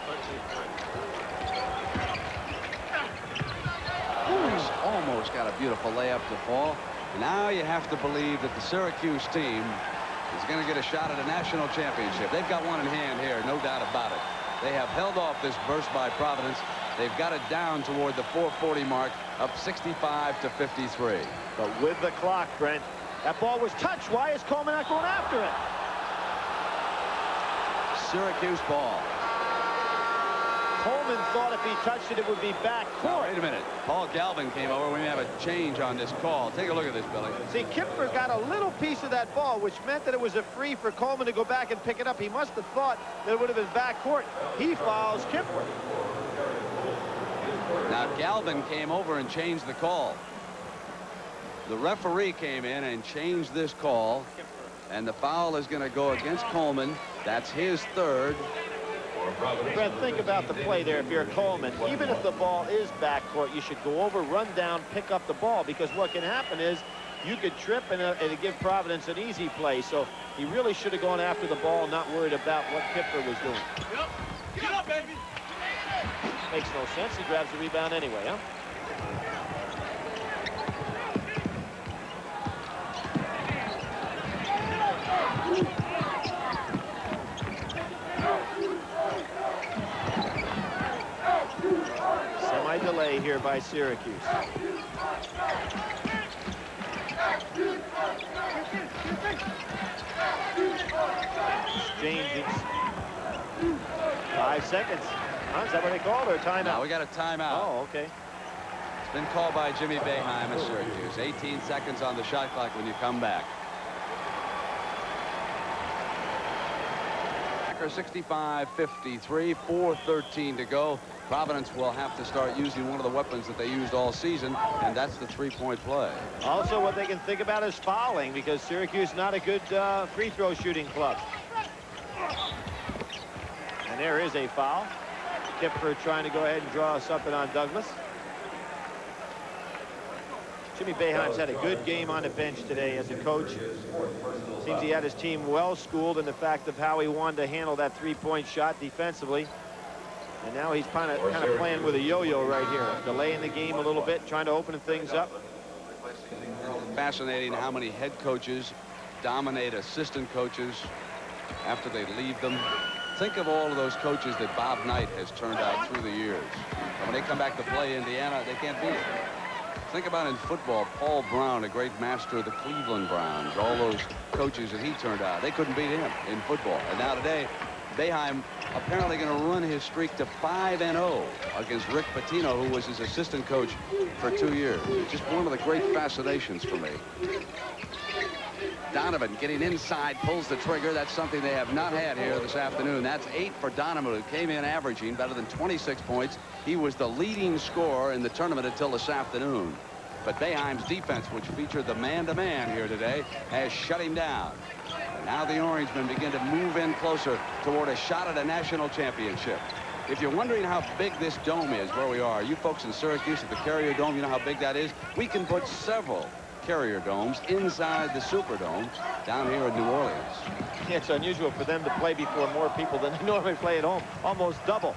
He's almost got a beautiful layup to fall. Now you have to believe that the Syracuse team is going to get a shot at a national championship. They've got one in hand here, no doubt about it. They have held off this burst by Providence. They've got it down toward the 4:40 mark, up 65-53. But with the clock, Brent, that ball was touched. Why is Coleman not going after it? Syracuse ball. Coleman thought if he touched it, it would be back Now, court. wait a minute. Paul Galvin came over. We may have a change on this call. Take a look at this, Billy. See, Kipfer got a little piece of that ball, which meant that it was a free for Coleman to go back and pick it up. He must have thought that it would have been back court. He fouls Kipfer. Now, Galvin came over and changed the call. The referee came in and changed this call, and the foul is going to go against Coleman. That's his 3rd. Brent, think about the play there. If you're Coleman, even if the ball is backcourt, you should go over, run down, pick up the ball, because what can happen is you could trip and it'd give Providence an easy play. So he really should have gone after the ball, not worried about what Kipfer was doing. Get up, baby. Makes no sense. He grabs the rebound anyway, huh? Semi-delay here by Syracuse. Exchanges. 5 seconds. Huh? Is that what they called, or a timeout? Now we got a timeout. Oh, okay. It's been called by Jimmy Boeheim at Syracuse. 18 seconds on the shot clock when you come back. 65-53, 4:13 to go. Providence will have to start using one of the weapons that they used all season, and that's the three-point play. Also, what they can think about is fouling, because Syracuse is not a good free throw shooting club. And there is a foul. Kipfer trying to go ahead and draw something on Douglas. Jimmy Boeheim's had a good game on the bench today as a coach. Seems he had his team well schooled in the fact of how he wanted to handle that three-point shot defensively. And now he's kind of playing with a yo-yo right here, delaying the game a little bit, trying to open things up. Fascinating how many head coaches dominate assistant coaches after they leave them. Think of all of those coaches that Bob Knight has turned out through the years. And when they come back to play Indiana, they can't beat it. Think about in football, Paul Brown, a great master of the Cleveland Browns. All those coaches that he turned out, they couldn't beat him in football. And now today, Boeheim apparently going to run his streak to 5-0 against Rick Pitino, who was his assistant coach for 2 years. It's just one of the great fascinations for me. Donovan getting inside, pulls the trigger. That's something they have not had here this afternoon. That's 8 for Donovan, who came in averaging better than 26 points. He was the leading scorer in the tournament until this afternoon. But Boeheim's defense, which featured the man-to-man here today, has shut him down. And now the Orangemen begin to move in closer toward a shot at a national championship. If you're wondering how big this dome is where we are, you folks in Syracuse at the Carrier Dome, you know how big that is? We can put several Carrier Domes inside the Superdome down here in New Orleans. Yeah, it's unusual for them to play before more people than they normally play at home. Almost double.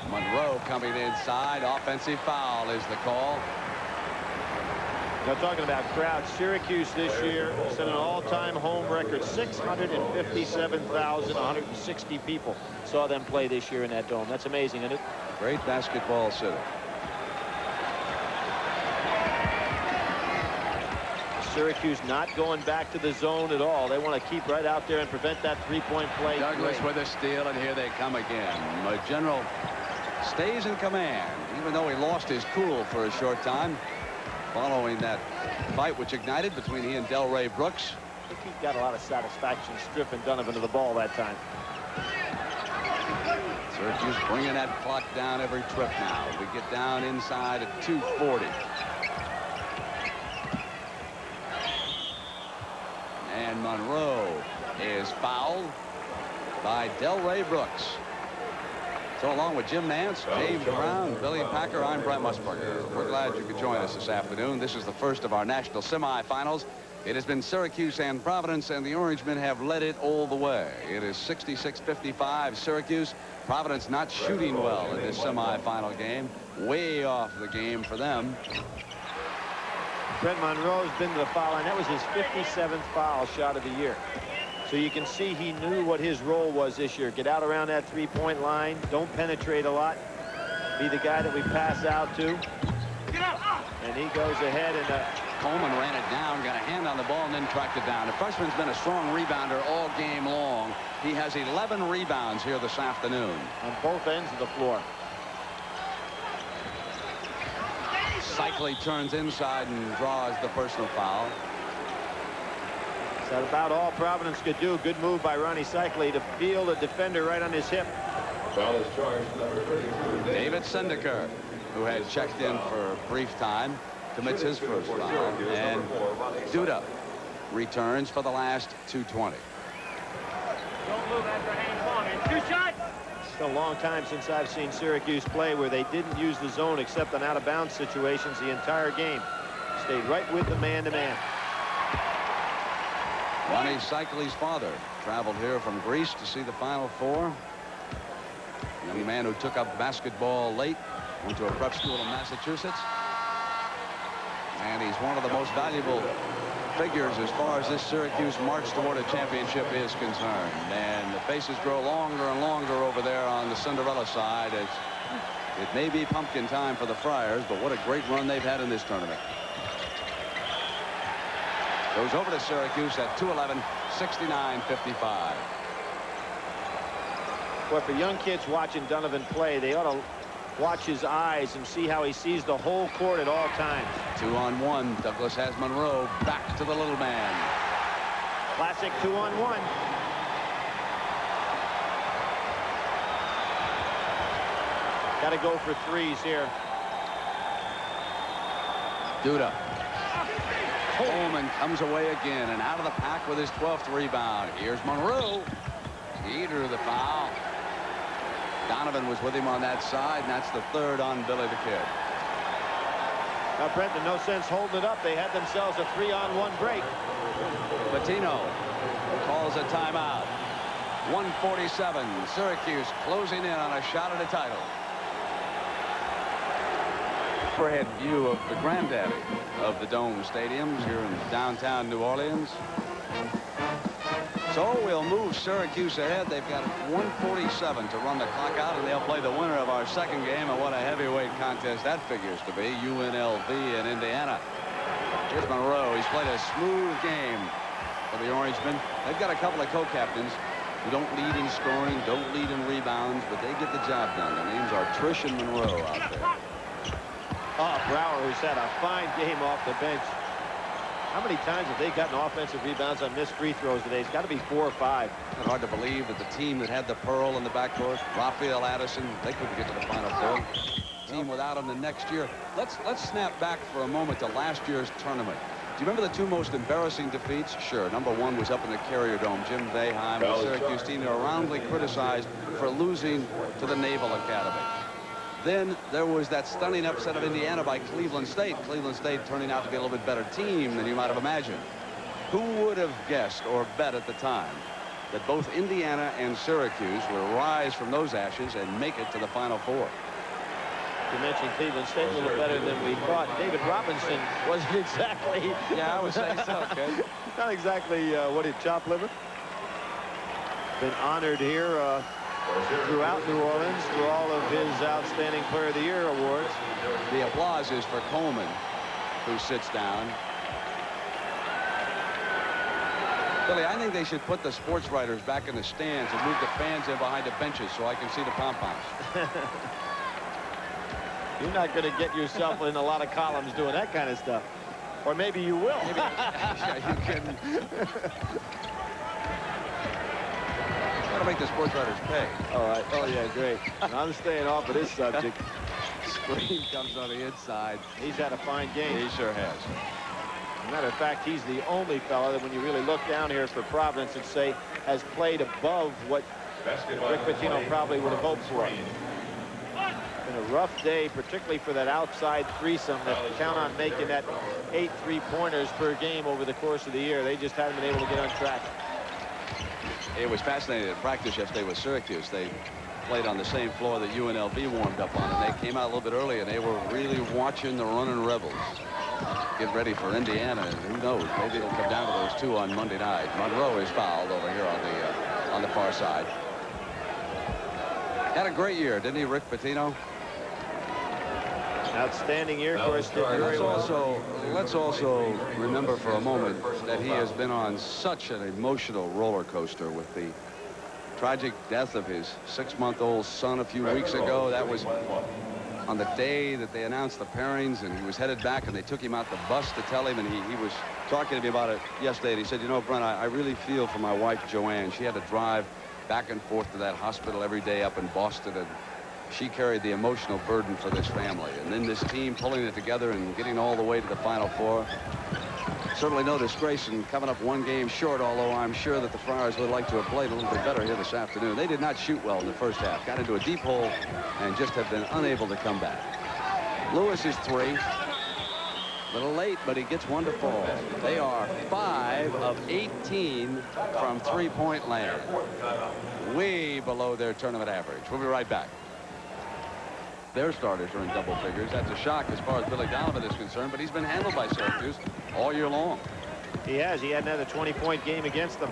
Monroe coming inside. Offensive foul is the call. Now, talking about crowds, Syracuse this year set an all-time home record. 657,160 people saw them play this year in that dome. That's amazing, isn't it? Great basketball city. Syracuse not going back to the zone at all. They want to keep right out there and prevent that three-point play. Douglas with a steal, and here they come again. General stays in command, even though he lost his cool for a short time following that fight which ignited between he and Delray Brooks. I think he got a lot of satisfaction stripping Donovan of the ball that time. Syracuse bringing that clock down every trip now. We get down inside at 2:40. And Monroe is fouled by Delray Brooks. So along with Jim Nance, James Brown, Billy Packer, I'm Brent Musburger. We're glad you could join us this afternoon. This is the first of our national semifinals. It has been Syracuse and Providence, and the Orangemen have led it all the way. It is 66-55 Syracuse. Providence not shooting well in this semifinal game. Way off the game for them. Brent Monroe's been to the foul line. That was his 57th foul shot of the year. So you can see he knew what his role was this year. Get out around that three-point line. Don't penetrate a lot. Be the guy that we pass out to. And he goes ahead and Coleman ran it down, got a hand on the ball, and then tracked it down. The freshman's been a strong rebounder all game long. He has 11 rebounds here this afternoon. On both ends of the floor. Cycli turns inside and draws the personal foul. That's about all Providence could do. Good move by Ronnie Cycli to field a defender right on his hip. Foul is charged, number 32. David Sendeker, who had checked in for a brief time, commits his first foul. And Duda returns for the last 2:20. Don't move after hanging long. And 2 shots. It's been a long time since I've seen Syracuse play where they didn't use the zone except on out-of-bounds situations the entire game. Stayed right with the man-to-man. Ronnie Cycli's father traveled here from Greece to see the Final Four. A young man who took up basketball late, went to a prep school in Massachusetts. And he's one of the most valuable figures as far as this Syracuse march toward a championship is concerned. And the faces grow longer and longer over there on the Cinderella side as it may be pumpkin time for the Friars, but what a great run they've had in this tournament. Goes over to Syracuse at 2:11, 69-55. Well, for young kids watching Donovan play, they ought to watch his eyes and see how he sees the whole court at all times. 2-on-1. Douglas has Monroe back to the little man. Classic 2-on-1. Got to go for threes here. Duda. Coleman comes away again and out of the pack with his 12th rebound. Here's Monroe. He drew the foul. Donovan was with him on that side, and that's the third on Billy the Kid. Now, Brenton, no sense holding it up. They had themselves a 3-on-1 break. Patino calls a timeout. 1:47. Syracuse closing in on a shot at a title. Overhead view of the granddaddy of the Dome stadiums here in downtown New Orleans. So we'll move Syracuse ahead. They've got 1:47 to run the clock out, and they'll play the winner of our second game. And what a heavyweight contest that figures to be. UNLV and Indiana. Here's Monroe. He's played a smooth game for the Orangemen. They've got a couple of co-captains who don't lead in scoring, don't lead in rebounds, but they get the job done. Their names are Trish and Monroe out there. Brower, who's had a fine game off the bench. How many times have they gotten offensive rebounds on missed free throws today? It's got to be 4 or 5. It's hard to believe that the team that had the Pearl in the backcourt, Raphael Addison, they couldn't get to the Final Four. Team without him the next year. Let's snap back for a moment to last year's tournament. Do you remember the 2 most embarrassing defeats? Sure. Number 1 was up in the Carrier Dome. Jim Boeheim, the Syracuse team, they were roundly criticized for losing to the Naval Academy. Then there was that stunning upset of Indiana by Cleveland State. Cleveland State turning out to be a little bit better team than you might have imagined. Who would have guessed or bet at the time that both Indiana and Syracuse will rise from those ashes and make it to the Final Four? You mentioned Cleveland State a little better than we thought. David Robinson wasn't exactly. Yeah, I would say so, kid. Not exactly what he chopped liver. Been honored here throughout New Orleans for all of his Outstanding Player of the Year awards. The applause is for Coleman, who sits down. Billy, I think they should put the sports writers back in the stands and move the fans in behind the benches so I can see the pom-poms. You're not going to get yourself in a lot of columns doing that kind of stuff. Or maybe you will. Maybe. Yeah, you kidding? Got to make the sports writers pay. All right. Oh, yeah, great. And I'm staying off of this subject. Screen comes on the inside. He's had a fine game. He sure has. As a matter of fact, he's the only fellow that when you really look down here for Providence and say has played above what Rick Pitino probably would have hoped for. Been a rough day, particularly for that outside threesome that count on making that 8 3-pointers per game over the course of the year. They just haven't been able to get on track. It was fascinating at practice yesterday with Syracuse. They played on the same floor that UNLV warmed up on, and they came out a little bit early, and they were really watching the running Rebels get ready for Indiana, and who knows, maybe it'll come down to those two on Monday night. Monroe is fouled over here on the far side. Had a great year, didn't he, Rick Pitino? Outstanding year, of course. Did very well. Let's also remember for a moment that he has been on such an emotional roller coaster with the tragic death of his 6-month-old son a few weeks ago. That was on the day that they announced the pairings, and he was headed back, and they took him out the bus to tell him, and he was talking to me about it yesterday, and he said, you know, Brent, I really feel for my wife, Joanne. She had to drive back and forth to that hospital every day up in Boston, and she carried the emotional burden for this family. And then this team pulling it together and getting all the way to the Final Four. Certainly no disgrace in coming up 1 game short, although I'm sure that the Friars would like to have played a little bit better here this afternoon. They did not shoot well in the first half. Got into a deep hole and just have been unable to come back. Lewis is 3. A little late, but he gets 1 to fall. They are 5 of 18 from three-point land. Way below their tournament average. We'll be right back. Their starters are in double figures. That's a shock as far as Billy Donovan is concerned, but he's been handled by Syracuse all year long. He has. He had another 20-point game against them.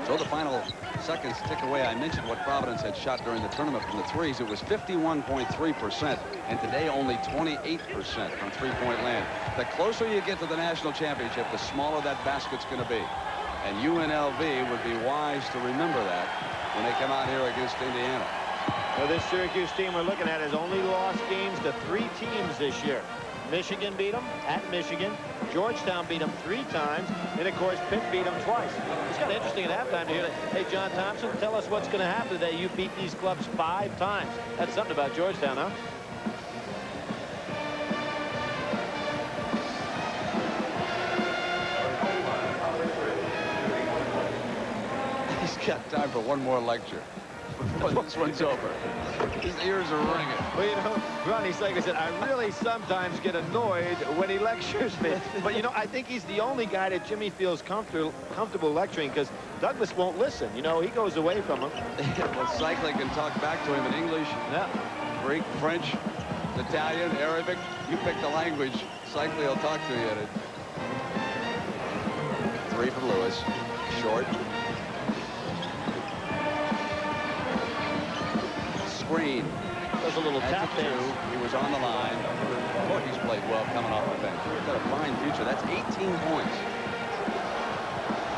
So the final seconds tick away. I mentioned what Providence had shot during the tournament from the threes. It was 51.3%, and today only 28% from three-point land. The closer you get to the national championship, the smaller that basket's going to be. And UNLV would be wise to remember that when they come out here against Indiana. Well, this Syracuse team we're looking at has only lost games to 3 teams this year. Michigan beat them at Michigan. Georgetown beat them 3 times. And, of course, Pitt beat them twice. It's kind of interesting at halftime to hear that, hey, John Thompson, tell us what's going to happen today. You beat these clubs 5 times. That's something about Georgetown, huh? He's got time for one more lecture. But this one's over. His ears are ringing. Well, you know, Ronnie Slager said, I really sometimes get annoyed when he lectures me. But, you know, I think he's the only guy that Jimmy feels comfortable lecturing because Douglas won't listen. You know, he goes away from him. Well, Cycling can talk back to him in English, Greek, French, Italian, Arabic. You pick the language. Cycling will talk to you in it. 3 from Lewis. Short. Screen. Does a little tap dance. He was on the line. Boy, he's played well coming off the bench. He's got a fine future. That's 18 points.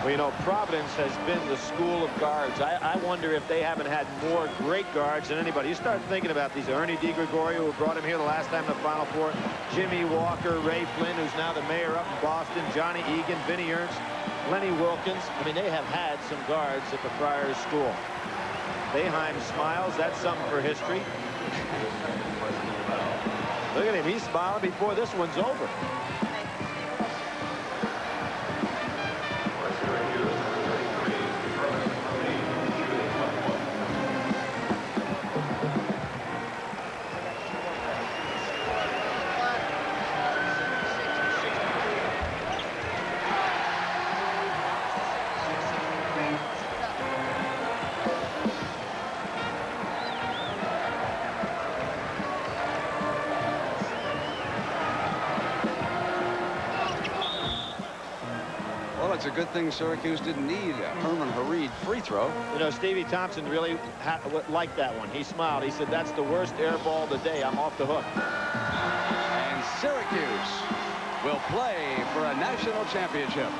Well, you know, Providence has been the school of guards. I wonder if they haven't had more great guards than anybody. You start thinking about these. Ernie DiGregorio, who brought him here the last time in the Final Four. Jimmy Walker, Ray Flynn, who's now the mayor up in Boston. Johnny Egan, Vinnie Ernst, Lenny Wilkins. I mean, they have had some guards at the Friars school. Boeheim smiles. That's something for history. Look at him. He's smiling before this one's over. good thing Syracuse didn't need a Herman Hareed free throw. You know, Stevie Thompson really liked that one. He smiled. He said, that's the worst air ball of the day. I'm off the hook. And Syracuse will play for a national championship.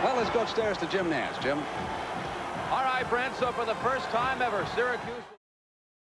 Well, let's go upstairs to Jim Nance. Jim. All right, Brent, so for the first time ever, Syracuse